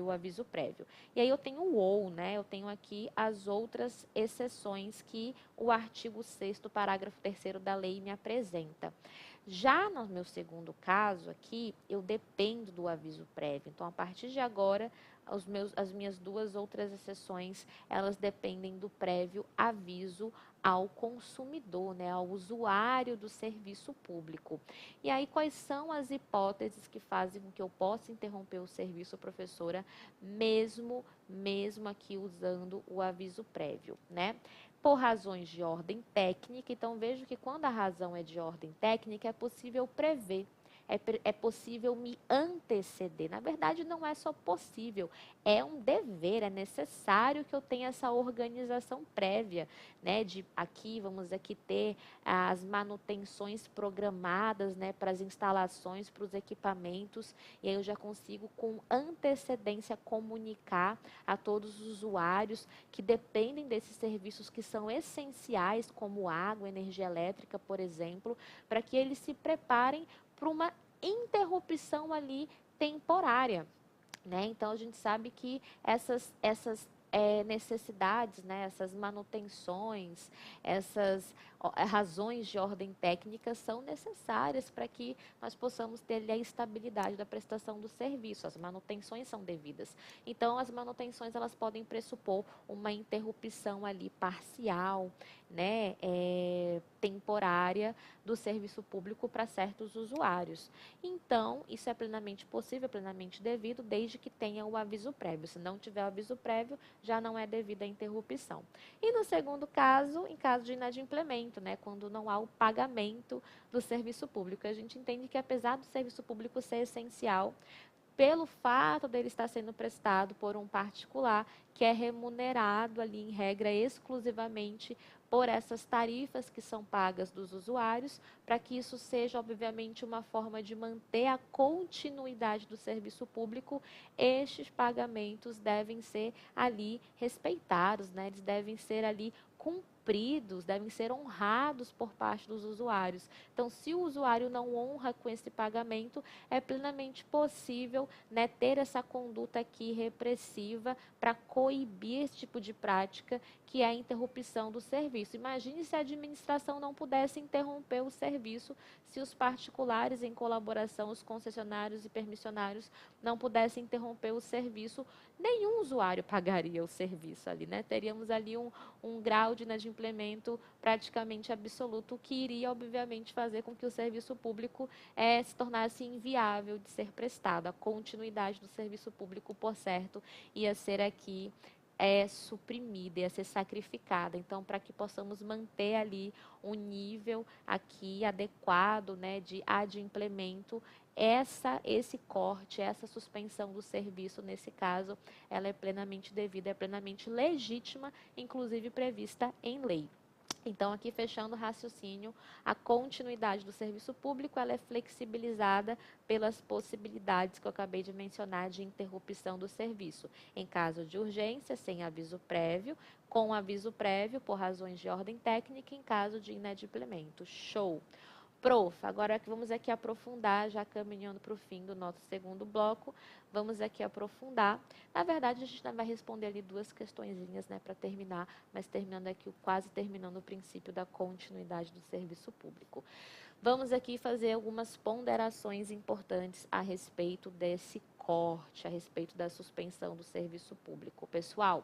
A: o aviso prévio. E aí eu tenho o ou, né? Eu tenho aqui as outras exceções que o artigo 6º, parágrafo 3º da lei me apresenta. Já no meu segundo caso aqui, eu dependo do aviso prévio. Então, a partir de agora, as minhas duas outras exceções, elas dependem do prévio aviso ao consumidor, né, ao usuário do serviço público. E aí, quais são as hipóteses que fazem com que eu possa interromper o serviço, professora, mesmo aqui usando o aviso prévio, né? Por razões de ordem técnica, então vejo que quando a razão é de ordem técnica, é possível prever, é possível me anteceder. Na verdade, não é só possível, é um dever, é necessário que eu tenha essa organização prévia, né? Vamos aqui ter as manutenções programadas, né, para as instalações, para os equipamentos, e aí eu já consigo com antecedência comunicar a todos os usuários que dependem desses serviços que são essenciais, como água, energia elétrica, por exemplo, para que eles se preparem para uma interrupção ali temporária, né? Então, a gente sabe que essas necessidades, né, essas manutenções, essas razões de ordem técnica são necessárias para que nós possamos ter ali a estabilidade da prestação do serviço. As manutenções são devidas. Então, as manutenções elas podem pressupor uma interrupção ali parcial, né, temporária do serviço público para certos usuários. Então, isso é plenamente possível, plenamente devido, desde que tenha o aviso prévio. Se não tiver o aviso prévio, já não é devida a interrupção. E no segundo caso, em caso de inadimplemento, né, quando não há o pagamento do serviço público. A gente entende que, apesar do serviço público ser essencial, pelo fato dele estar sendo prestado por um particular, que é remunerado ali, em regra, exclusivamente por essas tarifas que são pagas dos usuários, para que isso seja, obviamente, uma forma de manter a continuidade do serviço público. Estes pagamentos devem ser ali respeitados, né? Eles devem ser ali cumpridos, devem ser honrados por parte dos usuários. Então, se o usuário não honra com esse pagamento, é plenamente possível, né, ter essa conduta aqui repressiva para coibir esse tipo de prática, que é a interrupção do serviço. Imagine se a administração não pudesse interromper o serviço, se os particulares, em colaboração, os concessionários e permissionários, não pudessem interromper o serviço, nenhum usuário pagaria o serviço ali, né? Teríamos ali um grau de inadimplemento praticamente absoluto, o que iria, obviamente, fazer com que o serviço público se tornasse inviável de ser prestado. A continuidade do serviço público, por certo, ia ser aqui suprimida, ia ser sacrificada. Então, para que possamos manter ali um nível aqui adequado, né, de adimplemento, esse corte, essa suspensão do serviço, nesse caso, ela é plenamente devida, é plenamente legítima, inclusive prevista em lei. Então, aqui fechando o raciocínio, a continuidade do serviço público ela é flexibilizada pelas possibilidades que eu acabei de mencionar de interrupção do serviço. Em caso de urgência, sem aviso prévio, com aviso prévio por razões de ordem técnica, em caso de inadimplemento. Show! Prof, agora que vamos aqui aprofundar, já caminhando para o fim do nosso segundo bloco, vamos aqui aprofundar. Na verdade, a gente vai responder ali duas questõezinhas, né, para terminar, mas terminando aqui, quase terminando o princípio da continuidade do serviço público. Vamos aqui fazer algumas ponderações importantes a respeito desse corte, a respeito da suspensão do serviço público. Pessoal,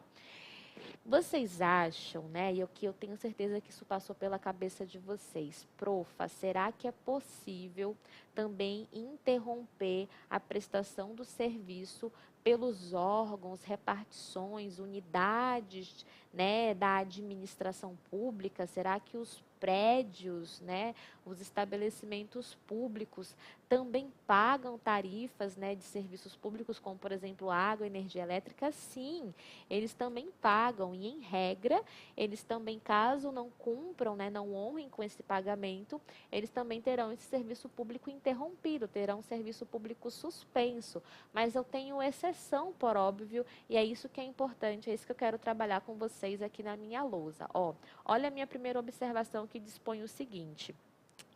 A: vocês acham, né, e eu tenho certeza que isso passou pela cabeça de vocês, profa, será que é possível também interromper a prestação do serviço pelos órgãos, repartições, unidades, né, da administração pública? Será que os prédios, né, os estabelecimentos públicos também pagam tarifas, né, de serviços públicos, como, por exemplo, água, energia elétrica? Sim, eles também pagam e, em regra, eles também, caso não cumpram, né, não honrem com esse pagamento, eles também terão esse serviço público interrompido, terão um serviço público suspenso. Mas eu tenho exceção, por óbvio, e é isso que é importante, é isso que eu quero trabalhar com vocês aqui na minha lousa. Ó, olha a minha primeira observação, que dispõe o seguinte,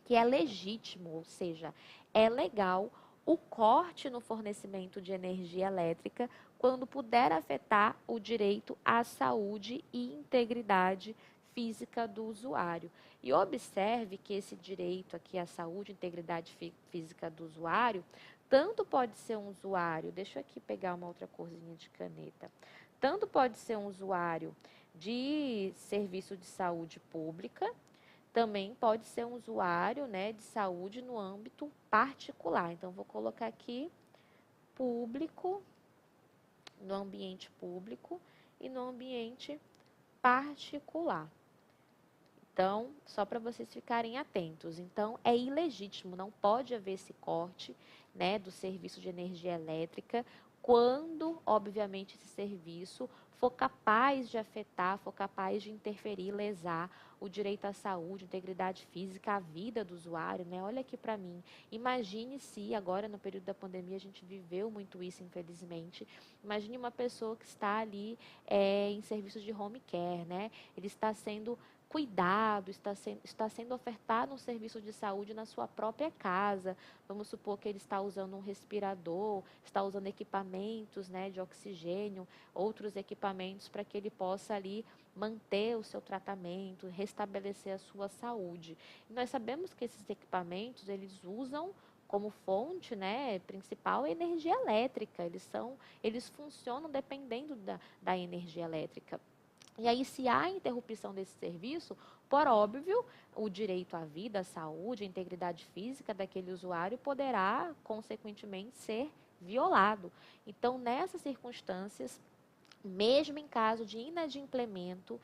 A: que é legítimo, ou seja, é legal o corte no fornecimento de energia elétrica quando puder afetar o direito à saúde e integridade física do usuário. E observe que esse direito aqui à saúde e integridade física do usuário, tanto pode ser um usuário, deixa eu aqui pegar uma outra corzinha de caneta, tanto pode ser um usuário de serviço de saúde pública, também pode ser um usuário, né, de saúde no âmbito particular. Então, vou colocar aqui público, no ambiente público e no ambiente particular. Então, só para vocês ficarem atentos. Então, é ilegítimo, não pode haver esse corte, né, do serviço de energia elétrica quando, obviamente, esse serviço for capaz de afetar, for capaz de interferir, lesar o direito à saúde, integridade física, a vida do usuário, né? Olha aqui para mim. Imagine se agora, no período da pandemia, a gente viveu muito isso, infelizmente. Imagine uma pessoa que está ali em serviço de home care, né? Ele está sendo cuidado, está sendo ofertado um serviço de saúde na sua própria casa. Vamos supor que ele está usando um respirador, está usando equipamentos, né, de oxigênio, outros equipamentos para que ele possa ali manter o seu tratamento, restabelecer a sua saúde. E nós sabemos que esses equipamentos, eles usam como fonte, né, principal, energia elétrica. Eles funcionam dependendo da energia elétrica. E aí, se há interrupção desse serviço, por óbvio, o direito à vida, à saúde, à integridade física daquele usuário poderá, consequentemente, ser violado. Então, nessas circunstâncias, mesmo em caso de inadimplemento,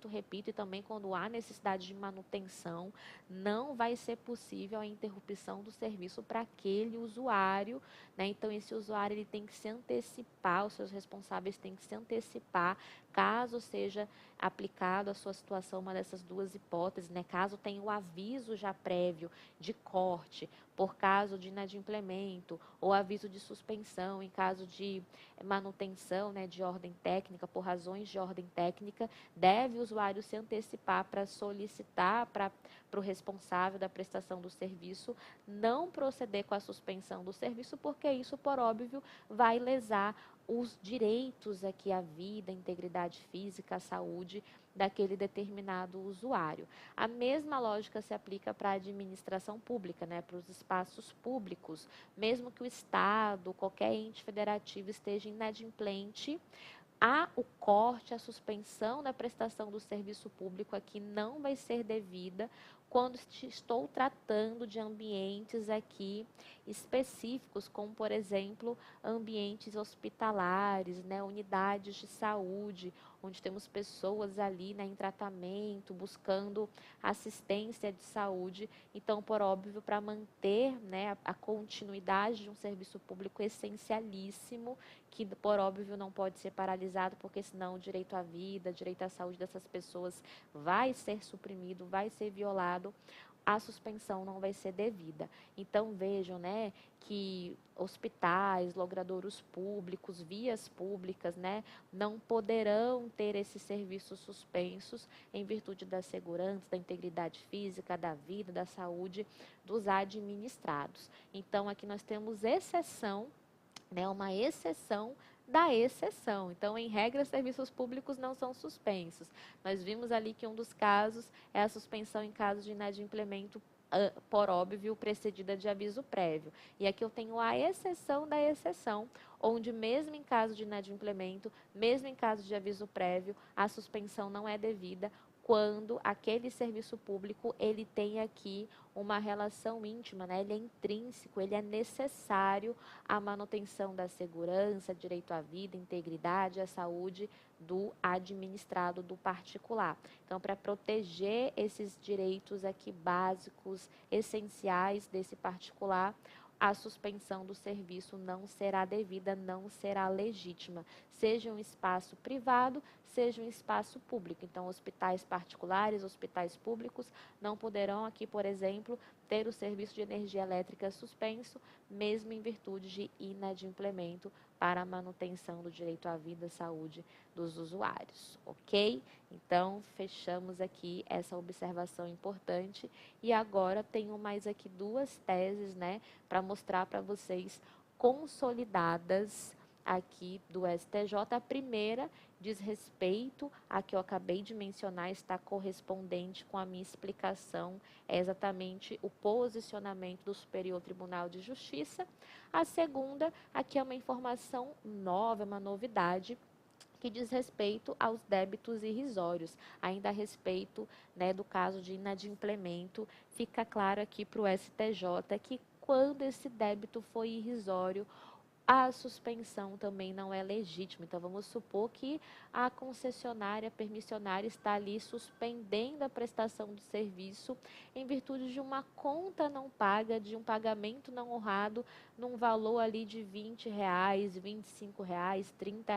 A: repito, e também quando há necessidade de manutenção, não vai ser possível a interrupção do serviço para aquele usuário, né? Então, esse usuário ele tem que se antecipar, os seus responsáveis têm que se antecipar, caso seja aplicado à sua situação uma dessas duas hipóteses, né? Caso tenha o aviso já prévio de corte por caso de inadimplemento ou aviso de suspensão em caso de manutenção, né, de ordem técnica, por razões de ordem técnica, deve o usuário se antecipar para solicitar para o responsável da prestação do serviço não proceder com a suspensão do serviço, porque isso, por óbvio, vai lesar os direitos aqui à vida, à integridade física, à saúde daquele determinado usuário. A mesma lógica se aplica para a administração pública, né, para os espaços públicos. Mesmo que o Estado, qualquer ente federativo esteja inadimplente, há o corte, a suspensão da prestação do serviço público aqui não vai ser devida quando estou tratando de ambientes aqui específicos, como, por exemplo, ambientes hospitalares, né, unidades de saúde, onde temos pessoas ali, né, em tratamento, buscando assistência de saúde. Então, por óbvio, para manter, né, a continuidade de um serviço público essencialíssimo, que por óbvio não pode ser paralisado, porque senão o direito à vida, o direito à saúde dessas pessoas vai ser suprimido, vai ser violado, a suspensão não vai ser devida. Então vejam, né, que hospitais, logradouros públicos, vias públicas, né, não poderão ter esses serviços suspensos em virtude da segurança, da integridade física, da vida, da saúde dos administrados. Então aqui nós temos exceção, né, uma exceção da exceção. Então, em regra, serviços públicos não são suspensos. Nós vimos ali que um dos casos é a suspensão em caso de inadimplemento, por óbvio, precedida de aviso prévio. E aqui eu tenho a exceção da exceção, onde mesmo em caso de inadimplemento, mesmo em caso de aviso prévio, a suspensão não é devida quando aquele serviço público ele tem aqui uma relação íntima, né? Ele é intrínseco, ele é necessário à manutenção da segurança, direito à vida, integridade, à saúde do administrado, do particular. Então, para proteger esses direitos aqui básicos, essenciais desse particular, a suspensão do serviço não será devida, não será legítima, seja um espaço privado, seja um espaço público. Então, hospitais particulares, hospitais públicos não poderão aqui, por exemplo, ter o serviço de energia elétrica suspenso, mesmo em virtude de inadimplemento para a manutenção do direito à vida e saúde dos usuários, ok? Então, fechamos aqui essa observação importante e agora tenho mais aqui duas teses, né, para mostrar para vocês consolidadas aqui do STJ. A primeira diz respeito a que eu acabei de mencionar, está correspondente com a minha explicação, é exatamente o posicionamento do Superior Tribunal de Justiça. A segunda, aqui é uma informação nova, uma novidade, que diz respeito aos débitos irrisórios, ainda a respeito, né, do caso de inadimplemento. Fica claro aqui para o STJ que quando esse débito foi irrisório, a suspensão também não é legítima. Então, vamos supor que a concessionária permissionária está ali suspendendo a prestação do serviço em virtude de uma conta não paga, de um pagamento não honrado, num valor ali de R$ 20, R$ 25, R$ 30.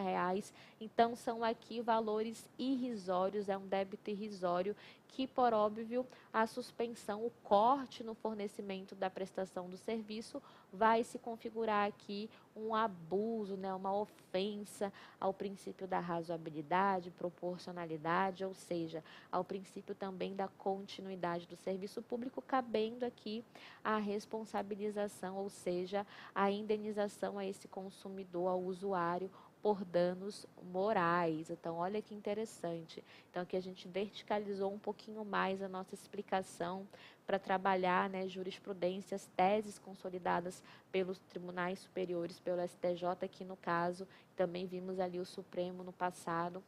A: Então, são aqui valores irrisórios, é um débito irrisório que, por óbvio, a suspensão, o corte no fornecimento da prestação do serviço vai se configurar aqui um abuso, né, uma ofensa ao princípio da razoabilidade, proporcionalidade, ou seja, ao princípio também da continuidade do serviço público, cabendo aqui a responsabilização, ou seja, a indenização a esse consumidor, ao usuário, por danos morais. Então, olha que interessante. Então, aqui a gente verticalizou um pouquinho mais a nossa explicação para trabalhar, né, jurisprudências, teses consolidadas pelos tribunais superiores, pelo STJ, aqui no caso, também vimos ali o Supremo no passado,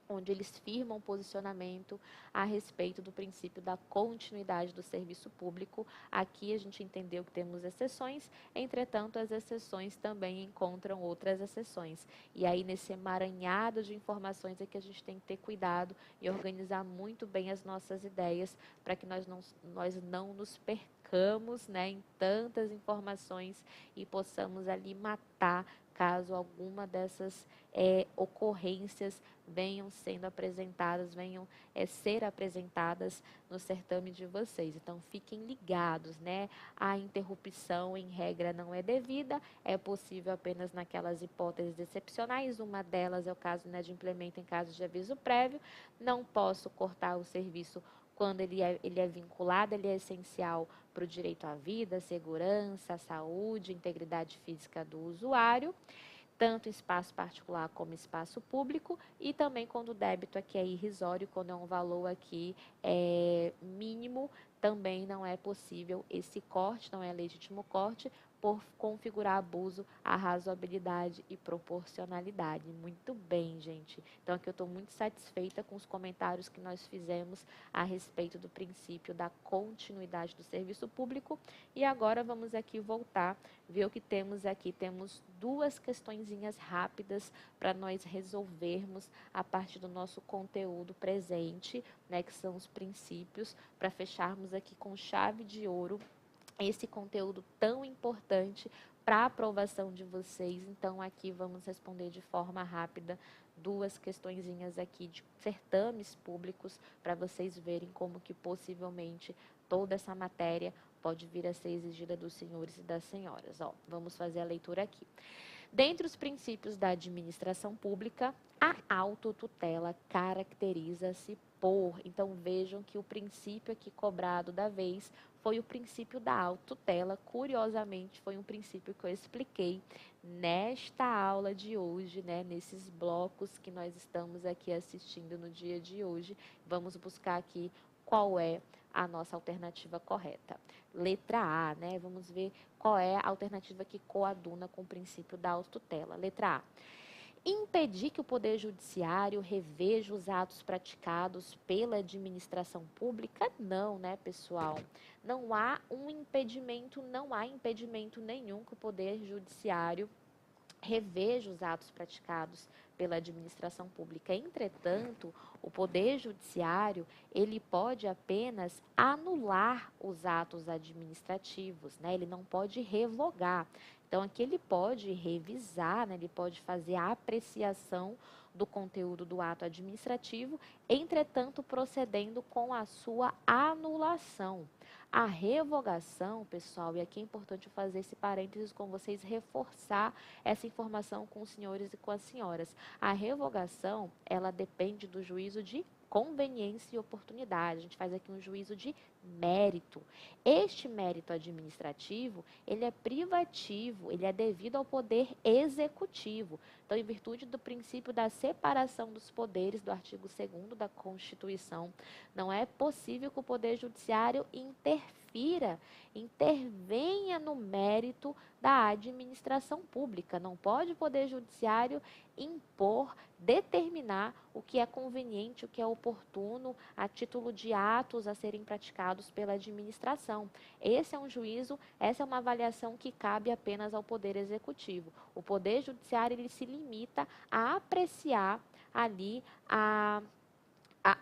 A: onde eles firmam posicionamento a respeito do princípio da continuidade do serviço público. Aqui a gente entendeu que temos exceções, entretanto, as exceções também encontram outras exceções. E aí, nesse emaranhado de informações, é que a gente tem que ter cuidado e organizar muito bem as nossas ideias para que nós não nos percamos, né, em tantas informações e possamos ali matar caso alguma dessas ocorrências venham sendo apresentadas, venham ser apresentadas no certame de vocês. Então, fiquem ligados, né? A interrupção, em regra, não é devida, é possível apenas naquelas hipóteses excepcionais. Uma delas é o caso inadimplemento em caso de aviso prévio. Não posso cortar o serviço quando ele é vinculado, ele é essencial para o direito à vida, segurança, saúde, integridade física do usuário, tanto em espaço particular como em espaço público, e também quando o débito aqui é irrisório, quando é um valor aqui mínimo, também não é possível esse corte, não é legítimo corte, por configurar abuso à razoabilidade e proporcionalidade. Muito bem, gente. Então, aqui eu estou muito satisfeita com os comentários que nós fizemos a respeito do princípio da continuidade do serviço público. E agora vamos aqui voltar, ver o que temos aqui. Temos duas questõezinhas rápidas para nós resolvermos a partir do nosso conteúdo presente, né, que são os princípios, para fecharmos aqui com chave de ouro esse conteúdo tão importante para a aprovação de vocês. Então, aqui vamos responder de forma rápida duas questõezinhas aqui de certames públicos, para vocês verem como que possivelmente toda essa matéria pode vir a ser exigida dos senhores e das senhoras. Ó, vamos fazer a leitura aqui. Dentre os princípios da administração pública, a autotutela caracteriza-se por. Então, vejam que o princípio aqui cobrado da vez foi o princípio da autotutela. Curiosamente, foi um princípio que eu expliquei nesta aula de hoje, né? Nesses blocos que nós estamos aqui assistindo no dia de hoje. Vamos buscar aqui qual é a nossa alternativa correta. Letra A, né? Vamos ver qual é a alternativa que coaduna com o princípio da autotutela. Letra A. Impedir que o Poder Judiciário reveja os atos praticados pela administração pública? Não, né, pessoal? Não há impedimento nenhum que o Poder Judiciário reveja os atos praticados pela administração pública. Entretanto, o Poder Judiciário, ele pode apenas anular os atos administrativos, né? Ele não pode revogar. Então, aqui ele pode revisar, né? Ele pode fazer a apreciação do conteúdo do ato administrativo, entretanto, procedendo com a sua anulação. A revogação, pessoal, e aqui é importante fazer esse parênteses com vocês, reforçar essa informação com os senhores e com as senhoras. A revogação, ela depende do juízo de conveniência e oportunidade. A gente faz aqui um juízo de mérito. Este mérito administrativo, ele é privativo, ele é devido ao poder executivo. Então, em virtude do princípio da separação dos poderes do artigo 2º da Constituição, não é possível que o Poder Judiciário intervenha no mérito da administração pública. Não pode o Poder Judiciário impor, determinar o que é conveniente, o que é oportuno, a título de atos a serem praticados pela administração. Esse é um juízo, essa é uma avaliação que cabe apenas ao Poder Executivo. O Poder Judiciário, ele se limita a apreciar ali a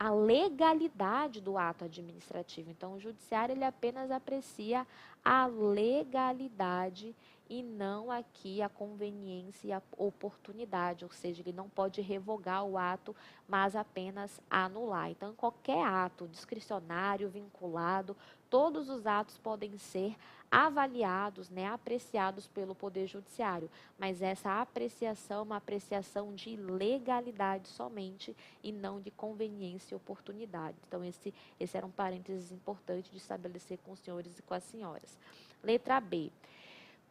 A: legalidade do ato administrativo. Então, o judiciário, ele apenas aprecia a legalidade e não aqui a conveniência e a oportunidade, ou seja, ele não pode revogar o ato, mas apenas anular. Então, qualquer ato discricionário, vinculado, todos os atos podem ser avaliados, né, apreciados pelo Poder Judiciário, mas essa apreciação é uma apreciação de legalidade somente e não de conveniência e oportunidade. Então, esse era um parênteses importante de estabelecer com os senhores e com as senhoras. Letra B.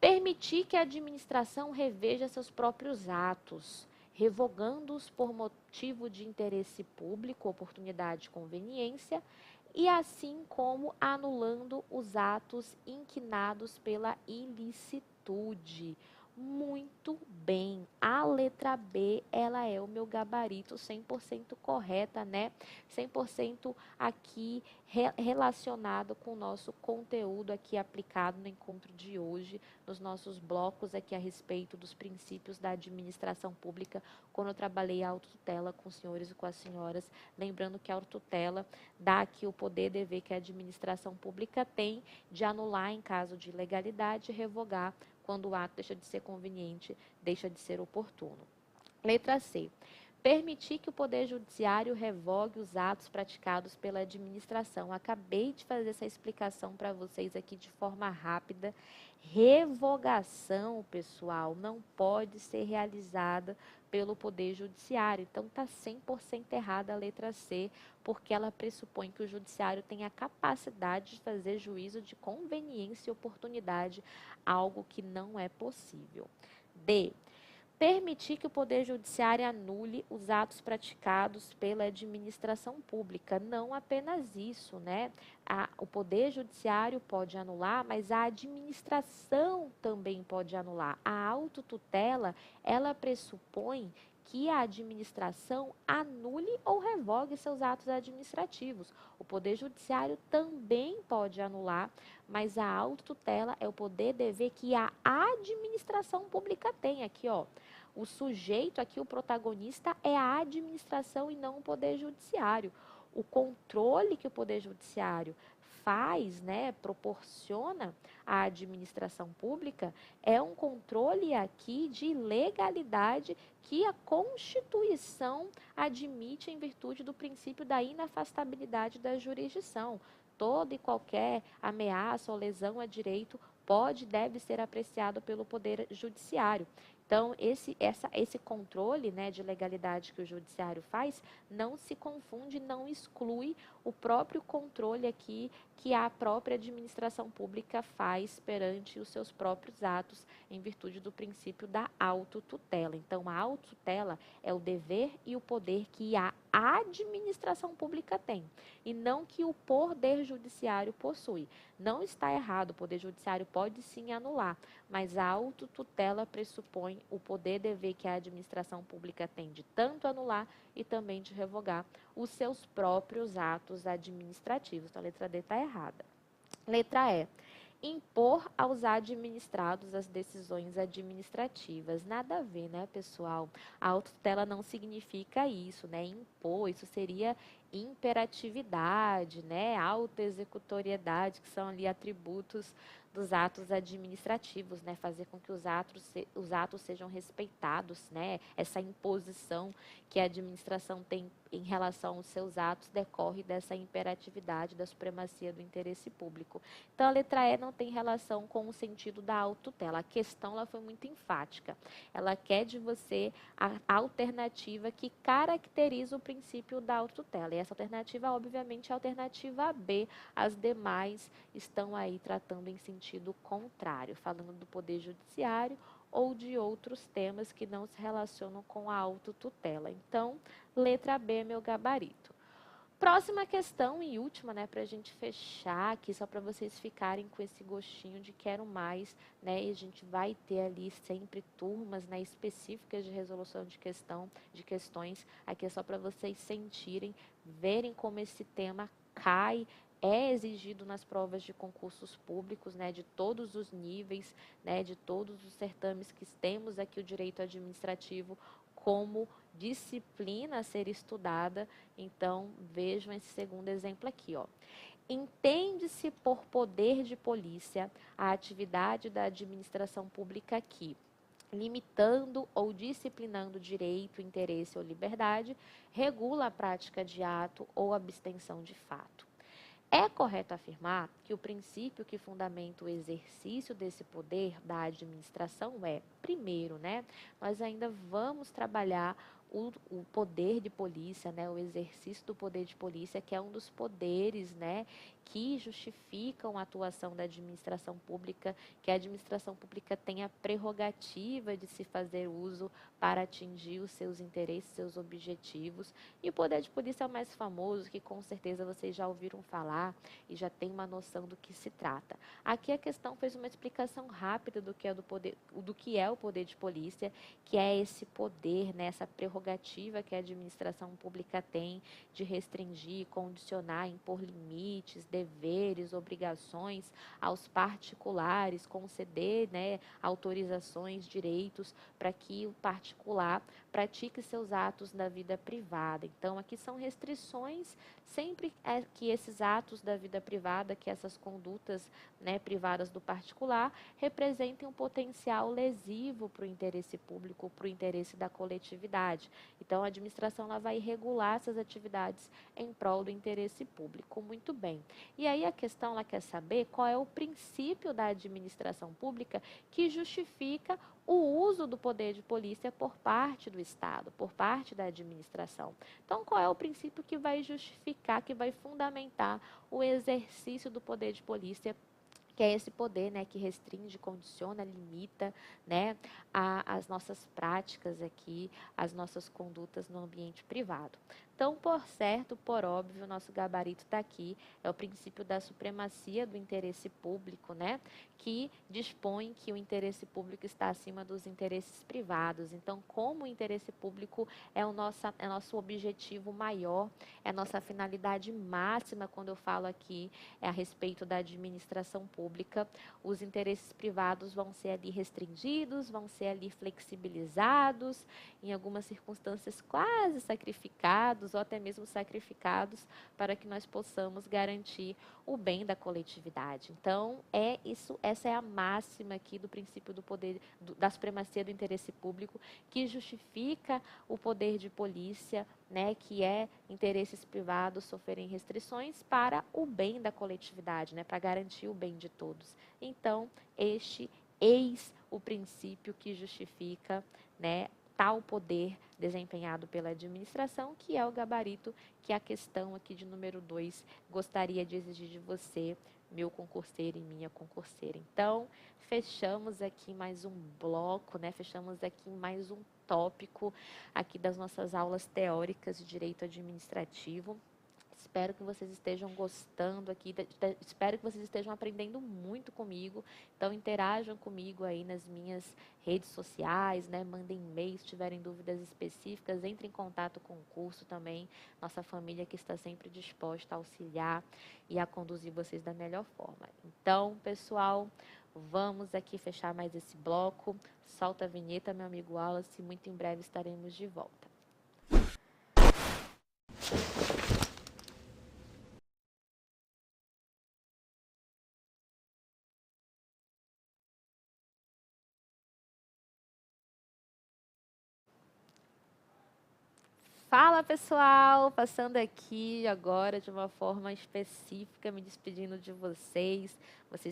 A: Permitir que a administração reveja seus próprios atos, revogando-os por motivo de interesse público, oportunidade e conveniência, e assim como anulando os atos inquinados pela ilicitude. Muito bem, a letra B, ela é o meu gabarito 100% correta, né? 100% aqui relacionado com o nosso conteúdo aqui aplicado no encontro de hoje, nos nossos blocos aqui a respeito dos princípios da administração pública, quando eu trabalhei a autotutela com os senhores e com as senhoras, lembrando que a autotutela dá aqui o poder dever que a administração pública tem de anular em caso de ilegalidade e revogar quando o ato deixa de ser conveniente, deixa de ser oportuno. Letra C. Permitir que o Poder Judiciário revogue os atos praticados pela administração. Acabei de fazer essa explicação para vocês aqui de forma rápida. Revogação, pessoal, não pode ser realizada pelo Poder Judiciário. Então, está 100% errada a letra C, porque ela pressupõe que o Judiciário tem a capacidade de fazer juízo de conveniência e oportunidade, algo que não é possível. D. Permitir que o Poder Judiciário anule os atos praticados pela administração pública. Não apenas isso, né? O Poder Judiciário pode anular, mas a administração também pode anular. A autotutela, ela pressupõe que a administração anule ou revogue seus atos administrativos. O Poder Judiciário também pode anular, mas a autotutela é o poder-dever que a administração pública tem. Aqui, ó. O sujeito aqui, o protagonista, é a administração e não o Poder Judiciário. O controle que o Poder Judiciário faz, né, proporciona à administração pública, é um controle aqui de legalidade que a Constituição admite em virtude do princípio da inafastabilidade da jurisdição. Toda e qualquer ameaça ou lesão a direito pode e deve ser apreciado pelo Poder Judiciário. Então, esse controle, né, de legalidade que o Judiciário faz não se confunde, não exclui o próprio controle aqui que a própria administração pública faz perante os seus próprios atos em virtude do princípio da autotutela. Então, a autotutela é o dever e o poder que a administração pública tem e não que o Poder Judiciário possui. Não está errado, o Poder Judiciário pode sim anular, mas a autotutela pressupõe o poder-dever que a administração pública tem de tanto anular e também de revogar os seus próprios atos administrativos. Então, a letra D está errada. Letra E. Impor aos administrados as decisões administrativas. Nada a ver, né, pessoal? A autotutela não significa isso, né? Impor, isso seria imperatividade, né? Autoexecutoriedade, que são ali atributos dos atos administrativos, né? Fazer com que os atos sejam respeitados, né? Essa imposição que a administração tem em relação aos seus atos decorre dessa imperatividade, da supremacia do interesse público. Então, a letra E não tem relação com o sentido da autotutela. A questão ela foi muito enfática. Ela quer de você a alternativa que caracteriza o princípio da autotutela. E essa alternativa, obviamente, é a alternativa B. As demais estão aí tratando em sentido contrário, falando do Poder Judiciário ou de outros temas que não se relacionam com a autotutela. Então, letra B é meu gabarito. Próxima questão e última, né, para a gente fechar aqui, só para vocês ficarem com esse gostinho de quero mais, né, e a gente vai ter ali sempre turmas, né, específicas de resolução de questões, aqui é só para vocês sentirem, verem como esse tema cai, é exigido nas provas de concursos públicos, né, de todos os níveis, né, de todos os certames que temos aqui o direito administrativo como disciplina a ser estudada. Então, vejam esse segundo exemplo aqui, ó. Entende-se por poder de polícia a atividade da administração pública que, limitando ou disciplinando direito, interesse ou liberdade, regula a prática de ato ou abstenção de fato. É correto afirmar que o princípio que fundamenta o exercício desse poder da administração é, primeiro, né, nós ainda vamos trabalhar o poder de polícia, né, o exercício do poder de polícia, que é um dos poderes, né, que justificam a atuação da administração pública, que a administração pública tem a prerrogativa de se fazer uso para atingir os seus interesses, seus objetivos. E o poder de polícia é o mais famoso, que com certeza vocês já ouviram falar e já tem uma noção do que se trata. Aqui a questão fez uma explicação rápida do que é o poder de polícia, que é esse poder, né, essa prerrogativa que a administração pública tem de restringir, condicionar, impor limites, deveres, obrigações aos particulares, conceder, né, autorizações, direitos para que o particular pratique seus atos da vida privada. Então, aqui são restrições sempre que esses atos da vida privada, que essas condutas, né, privadas do particular, representem um potencial lesivo para o interesse público, para o interesse da coletividade. Então, a administração ela vai regular essas atividades em prol do interesse público. Muito bem. E aí a questão ela quer saber qual é o princípio da administração pública que justifica o uso do poder de polícia por parte do Estado, por parte da administração. Então, qual é o princípio que vai justificar, que vai fundamentar o exercício do poder de polícia, que é esse poder, né, que restringe, condiciona, limita, né, as nossas práticas aqui, as nossas condutas no ambiente privado. Então, por certo, por óbvio, o nosso gabarito está aqui, é o princípio da supremacia do interesse público, né, que dispõe que o interesse público está acima dos interesses privados. Então, como o interesse público é o nosso objetivo maior, é a nossa finalidade máxima, quando eu falo aqui a respeito da administração pública, os interesses privados vão ser ali restringidos, vão ser ali flexibilizados, em algumas circunstâncias quase sacrificados, ou até mesmo sacrificados, para que nós possamos garantir o bem da coletividade. Então, essa é a máxima aqui do princípio do poder, da supremacia do interesse público, que justifica o poder de polícia, né, que é interesses privados sofrerem restrições para o bem da coletividade, né, para garantir o bem de todos. Então, eis o princípio que justifica, né, tal poder desempenhado pela administração, que é o gabarito que a questão aqui de número 2 gostaria de exigir de você, meu concurseiro e minha concurseira. Então, fechamos aqui mais um bloco, né? Fechamos aqui mais um tópico aqui das nossas aulas teóricas de direito administrativo. Espero que vocês estejam gostando aqui, espero que vocês estejam aprendendo muito comigo. Então, interajam comigo aí nas minhas redes sociais, né? Mandem e-mails se tiverem dúvidas específicas, entrem em contato com o curso também. Nossa família que está sempre disposta a auxiliar e a conduzir vocês da melhor forma. Então, pessoal, vamos aqui fechar mais esse bloco. Solta a vinheta, meu amigo Wallace, e muito em breve estaremos de volta. Fala, pessoal, passando aqui agora de uma forma específica, me despedindo de vocês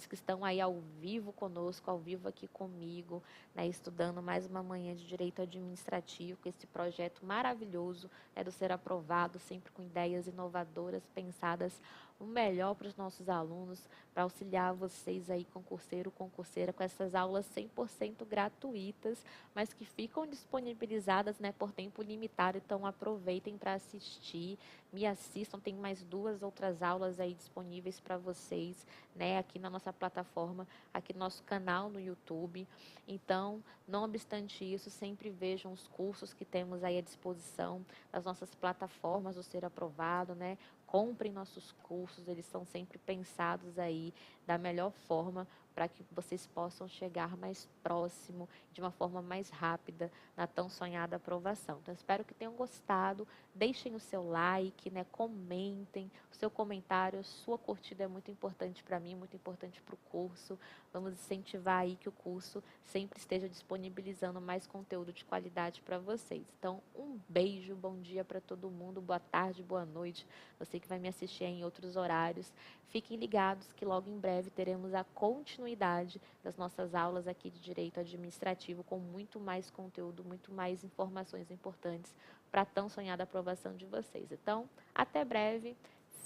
A: que estão aí ao vivo conosco, ao vivo aqui comigo, né, estudando mais uma manhã de Direito Administrativo, com esse projeto maravilhoso, né, do Ser Aprovado, sempre com ideias inovadoras, pensadas o melhor para os nossos alunos, para auxiliar vocês aí, concurseiro, concurseira, com essas aulas 100% gratuitas, mas que ficam disponibilizadas, né, por tempo limitado. Então, aproveitem para assistir, me assistam, tem mais 2 outras aulas aí disponíveis para vocês, né, aqui na nossa plataforma, aqui no nosso canal no YouTube. Então, não obstante isso, sempre vejam os cursos que temos aí à disposição das nossas plataformas do Ser Aprovado, né? Comprem nossos cursos, eles são sempre pensados aí da melhor forma para que vocês possam chegar mais próximo, de uma forma mais rápida, na tão sonhada aprovação. Então, espero que tenham gostado. Deixem o seu like, né? Comentem. O seu comentário, a sua curtida é muito importante para mim, muito importante para o curso. Vamos incentivar aí que o curso sempre esteja disponibilizando mais conteúdo de qualidade para vocês. Então, um beijo, bom dia para todo mundo, boa tarde, boa noite. Você que vai me assistir em outros horários. Fiquem ligados que logo em breve teremos a continuidade das nossas aulas aqui de Direito Administrativo, com muito mais conteúdo, muito mais informações importantes para a tão sonhada aprovação de vocês. Então, até breve,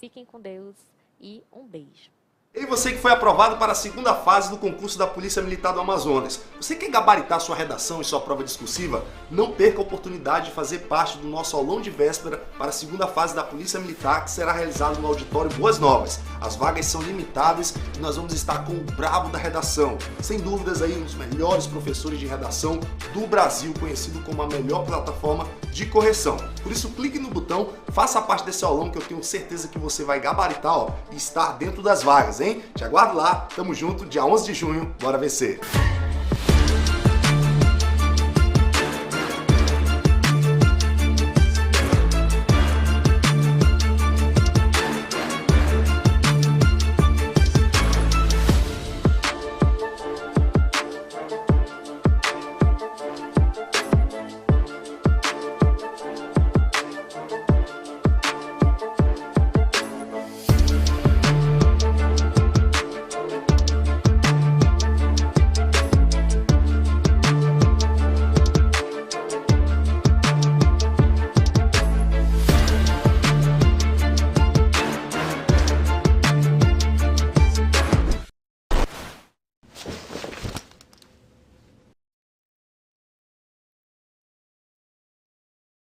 A: fiquem com Deus e um beijo.
B: E você que foi aprovado para a segunda fase do concurso da Polícia Militar do Amazonas. Você quer gabaritar sua redação e sua prova discursiva? Não perca a oportunidade de fazer parte do nosso aulão de véspera para a segunda fase da Polícia Militar, que será realizado no auditório Boas Novas. As vagas são limitadas e nós vamos estar com o brabo da redação. Sem dúvidas aí, um dos melhores professores de redação do Brasil, conhecido como a melhor plataforma de correção. Por isso, clique no botão, faça parte desse aulão que eu tenho certeza que você vai gabaritar, ó, e estar dentro das vagas, hein? Te aguardo lá, tamo junto, dia 11 de junho, bora vencer!